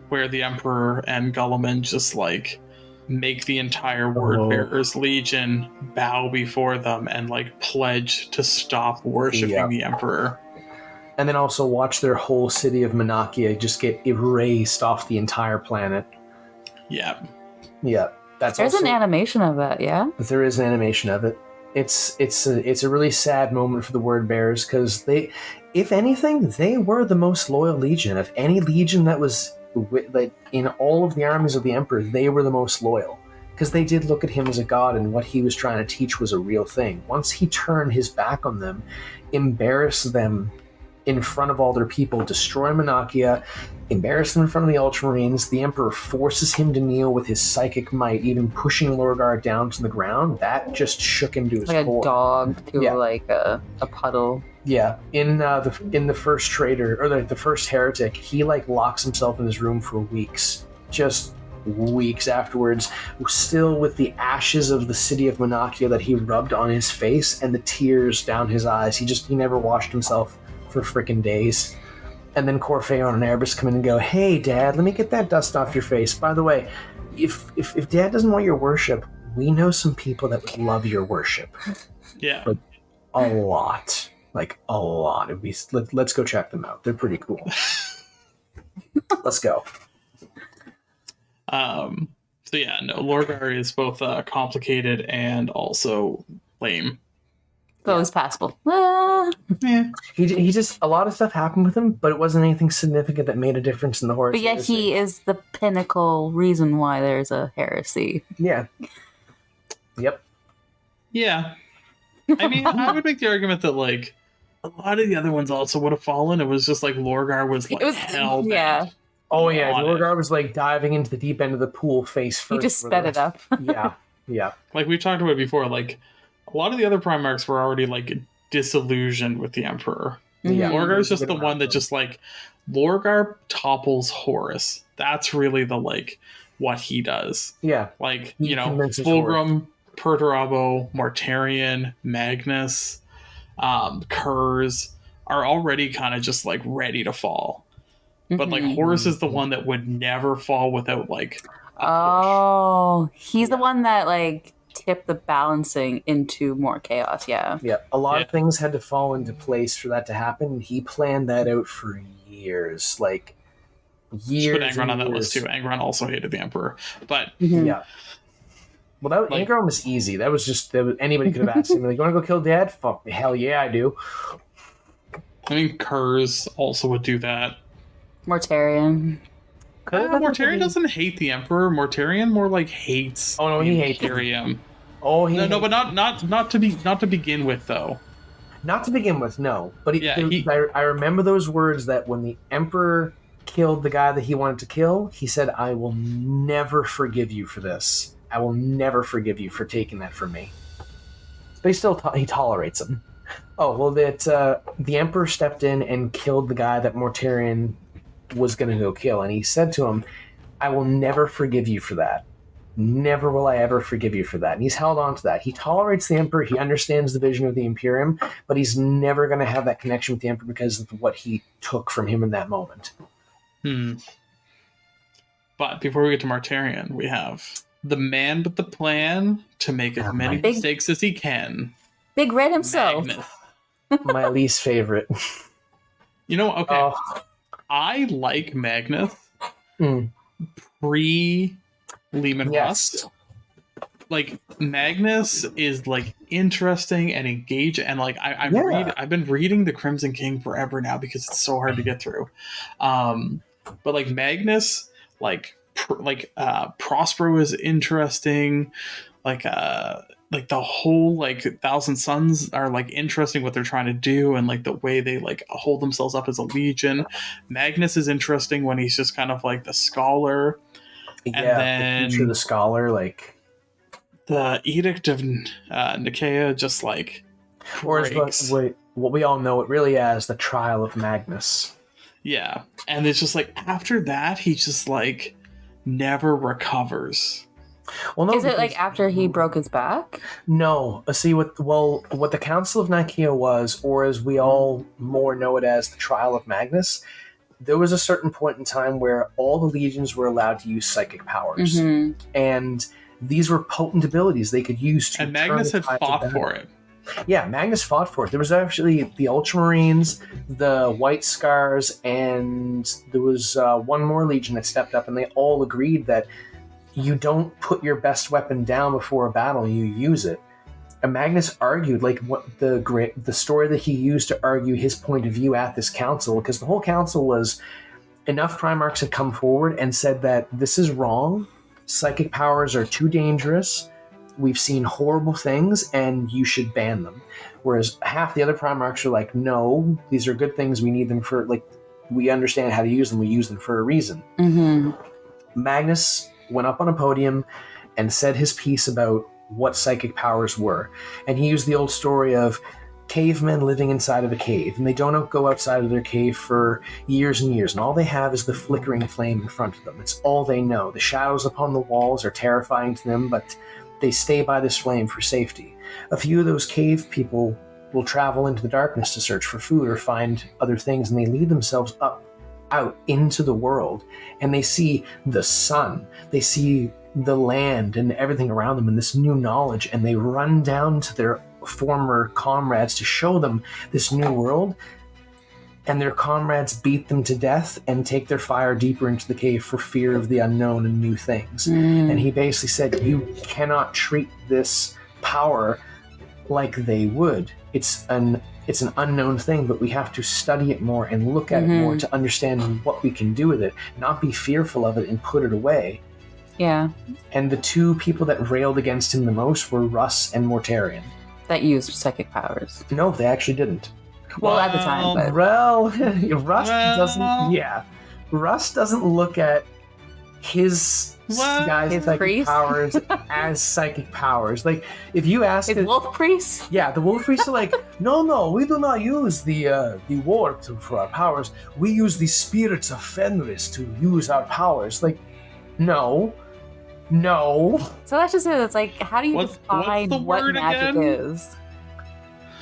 where the Emperor and Guilliman just like make the entire Wordbearers Legion bow before them and like pledge to stop worshipping the Emperor. And then also watch their whole city of Monarchia just get erased off the entire planet. Yeah. There's an animation of that, yeah? There is an animation of it. It's a really sad moment for the word bearers, because they, if anything, they were the most loyal legion. Of any legion that was in all of the armies of the Emperor, they were the most loyal, because they did look at him as a god, and what he was trying to teach was a real thing. Once he turned his back on them, embarrassed them in front of all their people, destroy Monarchia, embarrass them in front of the Ultramarines. The Emperor forces him to kneel with his psychic might, even pushing Lorgar down to the ground. That just shook him to his core. Like a dog to like a puddle. Yeah, in the first Traitor, or the first Heretic, he like locks himself in his room for weeks, just weeks afterwards, still with the ashes of the city of Monarchia that he rubbed on his face and the tears down his eyes. He never washed himself for frickin' days. And then Corfeon and Erebus come in and go, "Hey, Dad, let me get that dust off your face. By the way, if Dad doesn't want your worship, we know some people that would love your worship." Yeah, like, a lot. Let's go check them out. They're pretty cool. Let's go. So yeah, no, Lorgar is both complicated and also lame. But it was passable. Ah. Yeah. He just, a lot of stuff happened with him, but it wasn't anything significant that made a difference in the horror. But yet he is the pinnacle reason why there's a heresy. Yeah. Yep. Yeah. I mean, I would make the argument that, like, a lot of the other ones also would have fallen. It was just like Lorgar was like hell bent. Yeah. Oh yeah, on Lorgar was like diving into the deep end of the pool face first. He just sped it up. Yeah. Like we've talked about it before, like a lot of the other Primarchs were already like disillusioned with the Emperor. Yeah. Lorgar's just the one that just like Lorgar topples Horus. That's really the like what he does. Yeah. Like, He you know, convinces Fulgrim, Perturabo, Mortarion, Magnus, Kurze are already kind of just like ready to fall. But like Horus is the one that would never fall without like a push. He's the one that like tipped the balancing into more chaos. Yeah. A lot of things had to fall into place for that to happen. He planned that out for years, like years. Put Angron on that list too. Angron also hated the Emperor, but yeah. Well, Angron was easy. That was just anybody could have asked him, like, "You want to go kill Dad?" Fuck, hell yeah, I do. I mean, Kurze also would do that. Mortarion. Mortarion doesn't hate the Emperor. Mortarion more like hates. Oh no, he hates Imperium. Oh, no, but not to begin with though. Not to begin with, no. But I remember those words that when the Emperor killed the guy that he wanted to kill, he said, "I will never forgive you for this. I will never forgive you for taking that from me." But he still he tolerates him. Oh well, that the Emperor stepped in and killed the guy that Mortarion was going to go kill, and he said to him, "I will never forgive you for that. Never will I ever forgive you for that." And he's held on to that. He tolerates the Emperor. He understands the vision of the Imperium, but he's never going to have that connection with the Emperor because of what he took from him in that moment. But before we get to Mortarion, we have the man with the plan to make as many mistakes as he can. Big Red himself. Magnus. My least favorite. You know, okay. I like Magnus pre-Lehman Rust. Like, Magnus is, like, interesting and engaged, and, like, I've been reading The Crimson King forever now because it's so hard to get through. But, like, Magnus, Prospero is interesting. Like the whole like Thousand Sons are like interesting what they're trying to do, and like the way they like hold themselves up as a legion. Magnus is interesting when he's just kind of like the scholar. Yeah, and then the future of the scholar, like the Edict of Nicaea, just like breaks. Or what we all know it really as the Trial of Magnus. Yeah, and it's just like after that he just like never recovers. Well, no, is it like after he broke his back? No. See, what the Council of Nicaea was, or as we all more know it as the Trial of Magnus, there was a certain point in time where all the legions were allowed to use psychic powers. And these were potent abilities they could use to... And Magnus had fought for it. Yeah, Magnus fought for it. There was actually the Ultramarines, the White Scars, and there was one more legion that stepped up, and they all agreed that you don't put your best weapon down before a battle, you use it. And Magnus argued, like, what the story that he used to argue his point of view at this council, because the whole council was, enough Primarchs had come forward and said that this is wrong, psychic powers are too dangerous, we've seen horrible things, and you should ban them. Whereas half the other Primarchs are like, no, these are good things, we need them for, like, we understand how to use them, we use them for a reason. Magnus went up on a podium and said his piece about what psychic powers were. And he used the old story of cavemen living inside of a cave, and they don't go outside of their cave for years and years, and all they have is the flickering flame in front of them. It's all they know. The shadows upon the walls are terrifying to them, but they stay by this flame for safety. A few of those cave people will travel into the darkness to search for food or find other things, and they lead themselves out into the world, and they see the sun, they see the land and everything around them and this new knowledge, and they run down to their former comrades to show them this new world. and their comrades beat them to death and take their fire deeper into the cave for fear of the unknown and new things. And he basically said, you cannot treat this power like they would. It's an unknown thing, but we have to study it more and look at it more to understand what we can do with it, not be fearful of it and put it away. Yeah. And the two people that railed against him the most were Russ and Mortarion. That used psychic powers. No, they actually didn't. Well, at the time, but... Well, Russ doesn't look at his guys' psychic powers as psychic powers. Like, if you ask... His wolf priests? Yeah, the wolf priests are like, no, we do not use the warp for our powers. We use the spirits of Fenris to use our powers. Like, no. So that's just it. It's like, how do you define what magic is?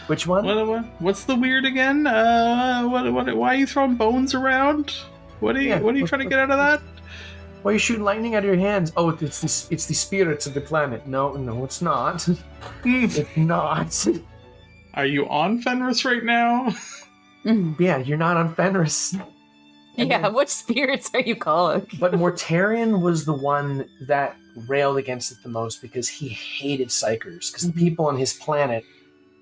Which one? What's the weird again? Why are you throwing bones around? What are you trying to get out of that? Why are you shooting lightning out of your hands? Oh, it's the spirits of the planet. No, it's not. It's not. Are you on Fenris right now? Yeah, you're not on Fenris. Which spirits are you calling? But Mortarion was the one that railed against it the most because he hated psychers. Because the people on his planet,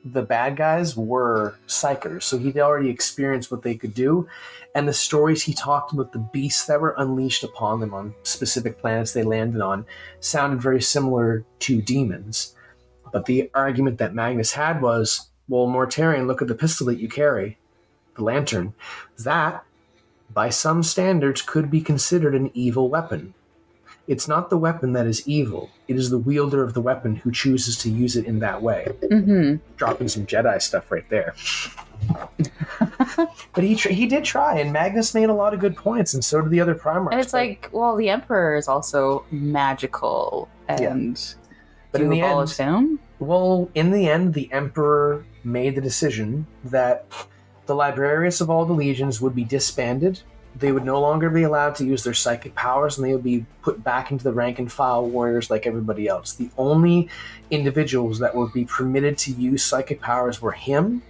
the bad guys, were psychers. So he'd already experienced what they could do. And the stories he talked about, the beasts that were unleashed upon them on specific planets they landed on, sounded very similar to demons. But the argument that Magnus had was, well, Mortarion, look at the pistol that you carry, the lantern. That, by some standards, could be considered an evil weapon. It's not the weapon that is evil. It is the wielder of the weapon who chooses to use it in that way. Dropping some Jedi stuff right there. But he did try, and Magnus made a lot of good points, and so did the other Primarchs. And it's like, well, the Emperor is also magical, and but in the end, him? Well, in the end, the Emperor made the decision that the Librarius of all the Legions would be disbanded. They would no longer be allowed to use their psychic powers, and they would be put back into the rank and file warriors like everybody else. The only individuals that would be permitted to use psychic powers were him,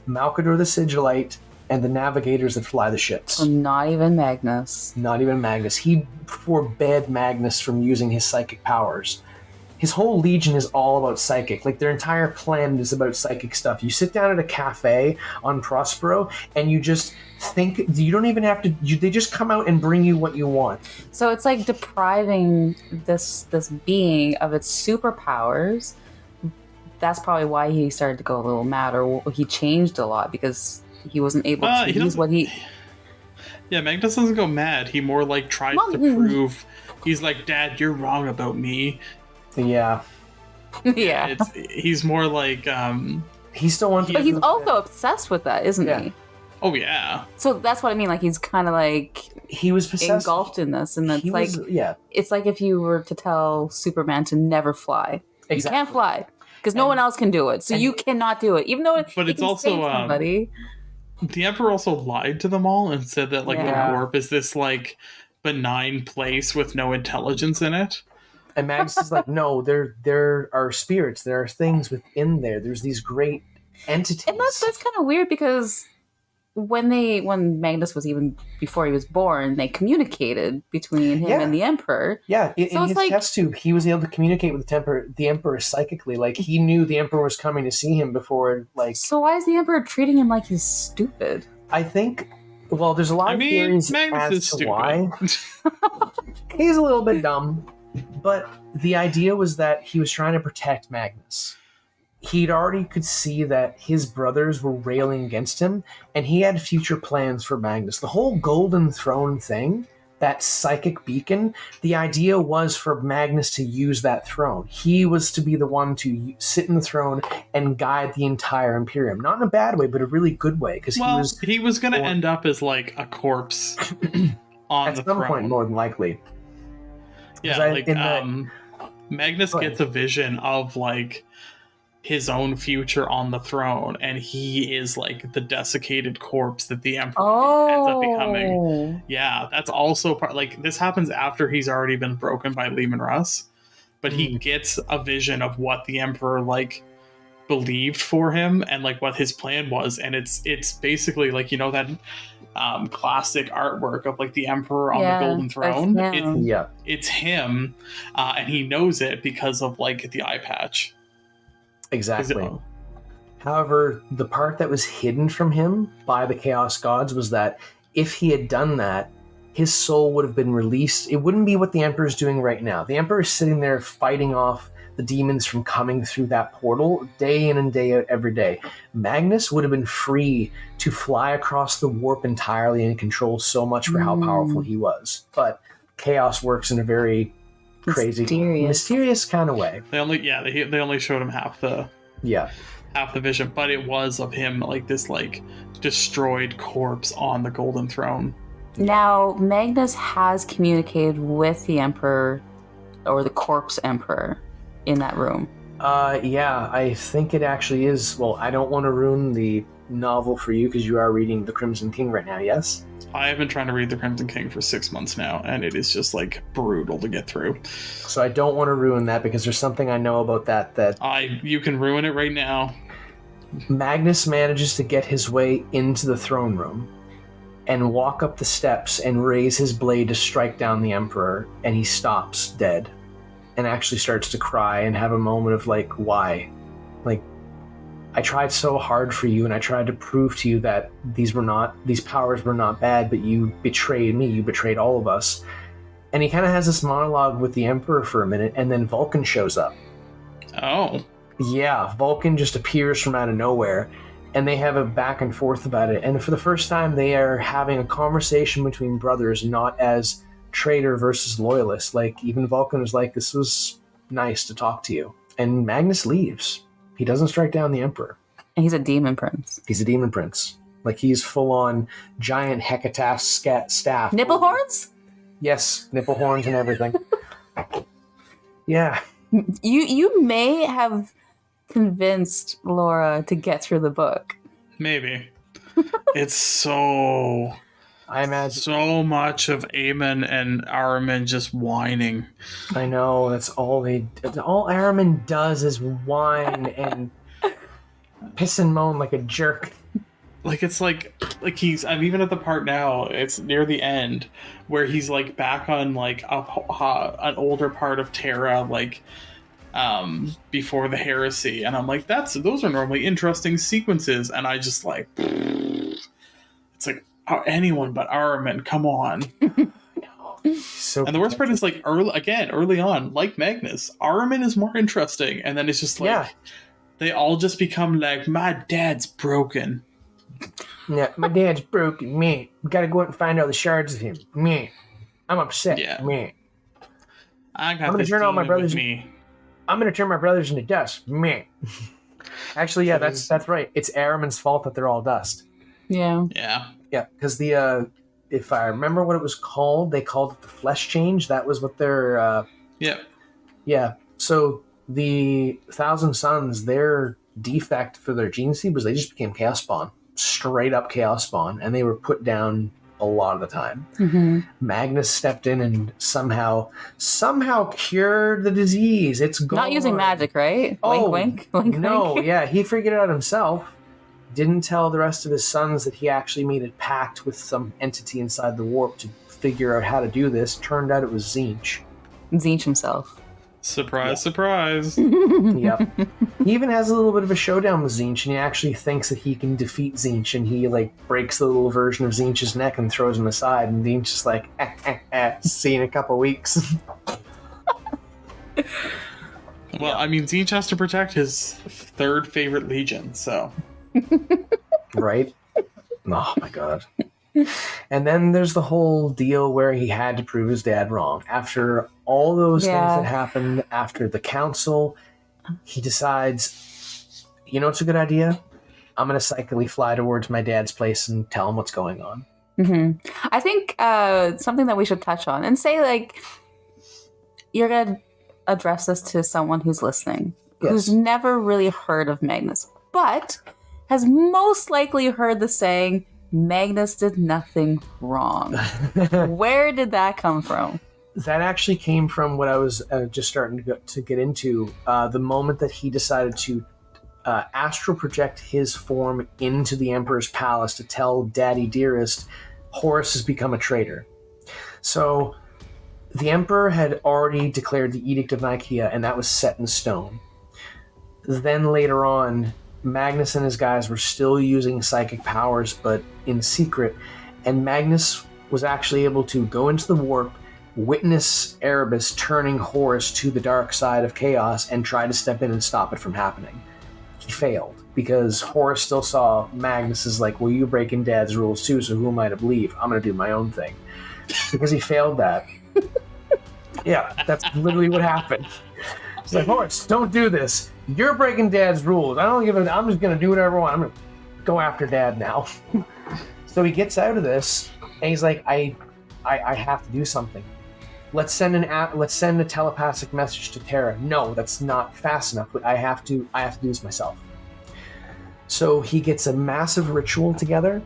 Malkador the Sigillite, and the navigators that fly the ships. So not even Magnus. Not even Magnus. He forbade Magnus from using his psychic powers. His whole legion is all about psychic. Like, their entire plan is about psychic stuff. You sit down at a cafe on Prospero, and you just think, you don't even have to, they just come out and bring you what you want. So it's like depriving this being of its superpowers. That's probably why he started to go a little mad, or he changed a lot, because he wasn't able to use what he... Yeah, Magnus doesn't go mad. He more, like, tries to prove... He's like, Dad, you're wrong about me. Yeah. Yeah. He's more like... he still wants... But he's also obsessed with that, isn't he? Oh, yeah. So that's what I mean. Like, he's kind of like... He was possessed. Engulfed in this. And that's like... Yeah. It's like if you were to tell Superman to never fly. Exactly. You can't fly. Because no one else can do it. So you cannot do it. Even though but it's also... somebody. The Emperor also lied to them all and said that, like, the warp is this, like, benign place with no intelligence in it. And Magnus is like, no, there are spirits. There are things within there. There's these great entities. And that's kind of weird, because when Magnus was, even before he was born, they communicated between him and the Emperor. Yeah, in his test tube, he was able to communicate with the Emperor psychically. Like, he knew the Emperor was coming to see him before, like... So why is the Emperor treating him like he's stupid? I think... Well, there's a lot of theories Magnus as to why. He's a little bit dumb. But the idea was that he was trying to protect Magnus. He'd already could see that his brothers were railing against him, and he had future plans for Magnus. The whole Golden Throne thing, that psychic beacon, the idea was for Magnus to use that throne. He was to be the one to sit in the throne and guide the entire Imperium. Not in a bad way, but a really good way. Because he was going to end up as, like, a corpse on the throne. At some point, more than likely. Yeah, Magnus gets a vision of, like, his own future on the throne, and he is, like, the desiccated corpse that the Emperor ends up becoming. Yeah, that's also part... Like, this happens after he's already been broken by Leman Russ, but he gets a vision of what the Emperor, like, believed for him and like what his plan was. And it's basically like, you know, that classic artwork of like the emperor on the golden throne. It's him, and he knows it because of like the eye patch. Exactly. However, the part that was hidden from him by the Chaos Gods was that if he had done that, his soul would have been released. It wouldn't be what the Emperor's doing right now. The Emperor is sitting there fighting off the demons from coming through that portal day in and day out every day. Magnus would have been free to fly across the warp entirely and control so much for how powerful he was. But chaos works in a very crazy, mysterious kind of way. They only showed him half the vision, but it was of him like this like destroyed corpse on the golden throne. Now, Magnus has communicated with the Emperor or the Corpse Emperor in that room. I think it actually is. Well, I don't want to ruin the novel for you because you are reading The Crimson King right now, yes? I have been trying to read The Crimson King for 6 months now, and it is just like brutal to get through. So I don't want to ruin that because there's something I know about that you can ruin it right now. Magnus manages to get his way into the throne room and walk up the steps and raise his blade to strike down the Emperor, and he stops dead and actually starts to cry and have a moment of like, why? Like, I tried so hard for you and I tried to prove to you that these powers were not bad, but you betrayed me, you betrayed all of us. And he kind of has this monologue with the Emperor for a minute, and then Vulcan shows up. Oh. Yeah, Vulcan just appears from out of nowhere, and they have a back and forth about it. And for the first time, they are having a conversation between brothers, not as traitor versus loyalist. Like, even Vulcan was like, this was nice to talk to you. And Magnus leaves. He doesn't strike down the Emperor. And he's a demon prince. He's a demon prince. Like, he's full-on giant Hecataf staff. Nipple horns? Yes, nipple horns and everything. Yeah. You may have convinced Laura to get through the book. Maybe. It's so... I imagine so much of Aemon and Ahriman just whining. I know, that's all Ahriman does is whine and piss and moan like a jerk. Like, it's like I'm even at the part now, it's near the end, where he's like back on like an older part of Terra, like before the heresy, and I'm like, those are normally interesting sequences, and I just like, it's like, anyone but Ahriman, come on. So and the worst part is like early on, like Magnus, Ahriman is more interesting, and then it's just like they all just become like, my dad's broken. Yeah, my dad's broken. Me, we gotta go out and find all the shards of him. Me, I'm upset. Yeah. Me, I'm gonna turn all my brothers. I'm gonna turn my brothers into dust. Me. Actually, yeah, that's right. It's Ahriman's fault that they're all dust. Yeah. Yeah, because if I remember what it was called, they called it the flesh change. That was what their... Yeah, so the Thousand Sons, their defect for their gene seed was they just became Chaos Spawn. Straight up Chaos Spawn, and they were put down a lot of the time. Mm-hmm. Magnus stepped in and somehow cured the disease. It's gone. Not using magic, right? Wink, wink. No, wink. yeah, he figured it out himself. Didn't tell the rest of his sons that he actually made a pact with some entity inside the warp to figure out how to do this. Turned out it was Tzeentch. Tzeentch himself. Surprise, surprise. Yep. He even has a little bit of a showdown with Tzeentch, and he actually thinks that he can defeat Tzeentch, and he like breaks the little version of Tzeentch's neck and throws him aside, and Tzeentch is like, see you in a couple weeks. Well, I mean, Tzeentch has to protect his third favorite legion, so... Right? Oh my god. And then there's the whole deal where he had to prove his dad wrong. After all those things that happened, after the council, he decides, you know what's a good idea? I'm going to psychically fly towards my dad's place and tell him what's going on. Mm-hmm. I think something that we should touch on and say, like, you're going to address this to someone who's listening, who's never really heard of Magnus, but has most likely heard the saying, Magnus did nothing wrong. Where did that come from? That actually came from what I was just starting to get into. The moment that he decided to astral project his form into the Emperor's palace to tell Daddy Dearest Horus has become a traitor. So the Emperor had already declared the Edict of Nicaea, and that was set in stone. Then later on, Magnus and his guys were still using psychic powers, but in secret, and Magnus was actually able to go into the warp, witness Erebus turning Horus to the dark side of chaos, and try to step in and stop it from happening. He failed, because Horus still saw Magnus as like, well, you're breaking Dad's rules too, so who am I to believe? I'm going to do my own thing. Because he failed that. Yeah, that's literally what happened. He's like, Horus, don't do this. You're breaking Dad's rules. I'm just going to do whatever I want. I'm going to go after Dad now. So he gets out of this, and he's like, I have to do something. Let's send a telepathic message to Terra. No, that's not fast enough. But I have to do this myself. So he gets a massive ritual together,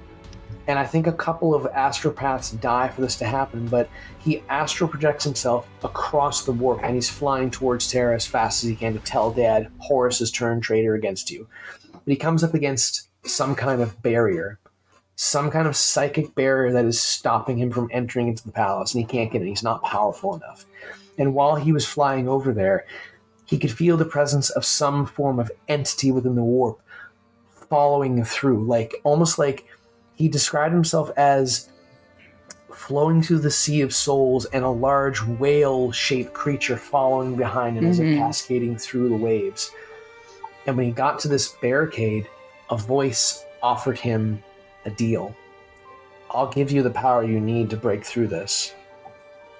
and I think a couple of astropaths die for this to happen, but he astral projects himself across the warp, and he's flying towards Terra as fast as he can to tell Dad Horus has turned traitor against you. But he comes up against some kind of barrier, some kind of psychic barrier that is stopping him from entering into the palace, and he can't get it. He's not powerful enough. And while he was flying over there, he could feel the presence of some form of entity within the warp following through, almost like he described himself as flowing through the sea of souls and a large whale-shaped creature following behind him as if cascading through the waves. And when he got to this barricade, a voice offered him a deal. I'll give you the power you need to break through this.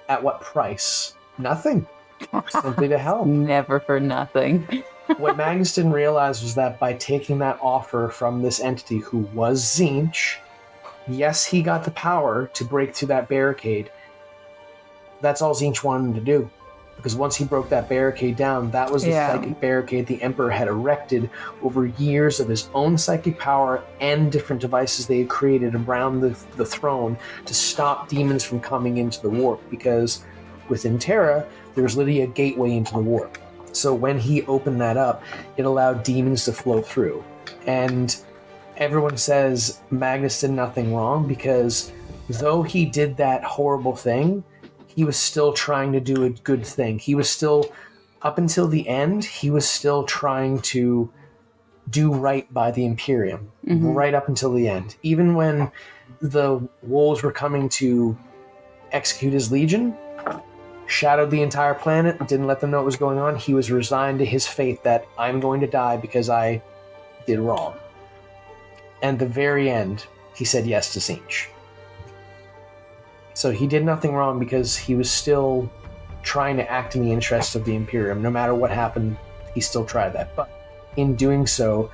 At what price? Nothing. Simply to help. Never for nothing. What Magnus didn't realize was that by taking that offer from this entity who was Tzeentch, yes, he got the power to break through that barricade. That's all Tzeentch wanted him to do. Because once he broke that barricade down, that was the psychic barricade the Emperor had erected over years of his own psychic power and different devices they had created around the throne to stop demons from coming into the warp. Because within Terra, there was literally a gateway into the warp. So when he opened that up, it allowed demons to flow through. And everyone says Magnus did nothing wrong, because though he did that horrible thing, he was still trying to do a good thing. He was still, up until the end, he was still trying to do right by the Imperium, right up until the end. Even when the wolves were coming to execute his legion, shadowed the entire planet, didn't let them know what was going on, he was resigned to his fate that I'm going to die because I did wrong. And at the very end, he said yes to Tzeentch. So he did nothing wrong because he was still trying to act in the interests of the Imperium. No matter what happened, he still tried that. But in doing so,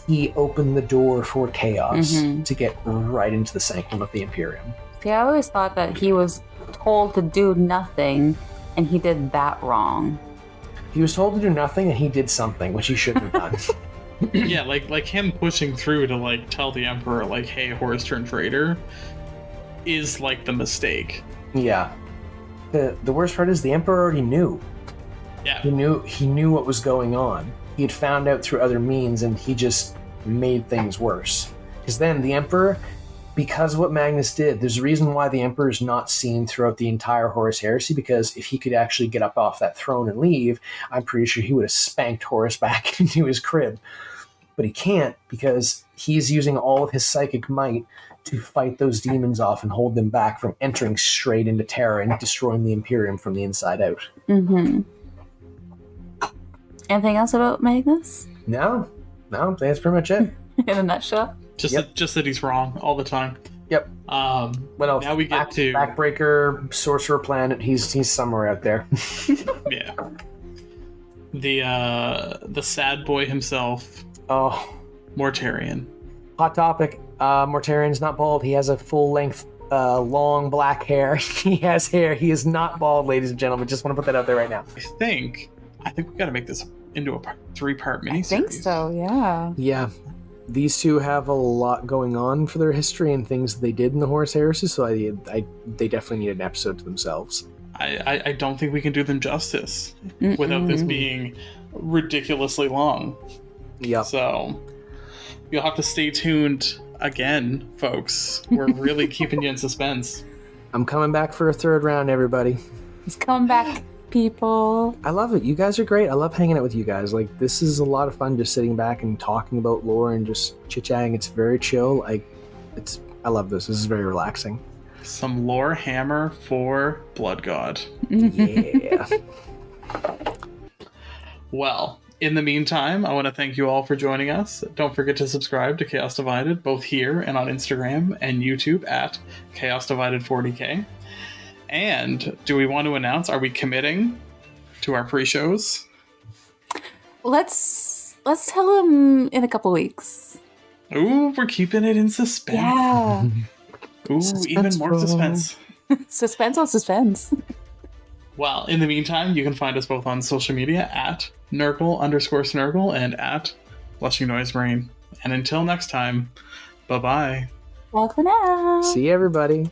he opened the door for chaos to get right into the sanctum of the Imperium. See, I always thought that he was told to do nothing, and he did that wrong. He was told to do nothing, and he did something, which he shouldn't have done. Yeah, like him pushing through to tell the Emperor hey, Horus turned traitor is the mistake. Yeah. The worst part is the Emperor already knew. Yeah. He knew what was going on. He had found out through other means, and he just made things worse. Because then the Emperor, because of what Magnus did, there's a reason why the Emperor is not seen throughout the entire Horus Heresy, because if he could actually get up off that throne and leave, I'm pretty sure he would have spanked Horus back into his crib. But he can't, because he's using all of his psychic might to fight those demons off and hold them back from entering straight into Terra and destroying the Imperium from the inside out. Anything else about Magnus? No, that's pretty much it. In a nutshell? Just that he's wrong all the time. Yep. What else? Now we get to Backbreaker, Sorcerer Planet. He's somewhere out there. Yeah. The sad boy himself. Oh, Mortarion. Hot topic. Mortarion's not bald. He has a full-length, long black hair. He has hair. He is not bald, ladies and gentlemen. Just want to put that out there right now. I think we got to make this into a 3-part miniseries. I think so. Yeah. Yeah. These two have a lot going on for their history and things they did in the Horus Heresy, so they definitely need an episode to themselves. I don't think we can do them justice without this being ridiculously long. Yep. So you'll have to stay tuned again, folks. We're really keeping you in suspense. I'm coming back for a third round, everybody. Just come back, people. I love it. You guys are great. I love hanging out with you guys. Like, this is a lot of fun, just sitting back and talking about lore and just chit-chatting. It's very chill. I love this. This is very relaxing. Some lore hammer for BlushingNoiseMarine. Yeah. Well, in the meantime, I want to thank you all for joining us. Don't forget to subscribe to Chaos Divided, both here and on Instagram and YouTube at Chaos Divided 40K. And do we want to announce, are we committing to our pre-shows? Let's tell them in a couple weeks. Ooh, we're keeping it in suspense. Yeah. Ooh, even more suspense. Suspense on suspense. Well, in the meantime, you can find us both on social media at Nurgle_Snurgle and at BlushingNoiseMarine. And until next time, bye-bye. Bye for now. See everybody.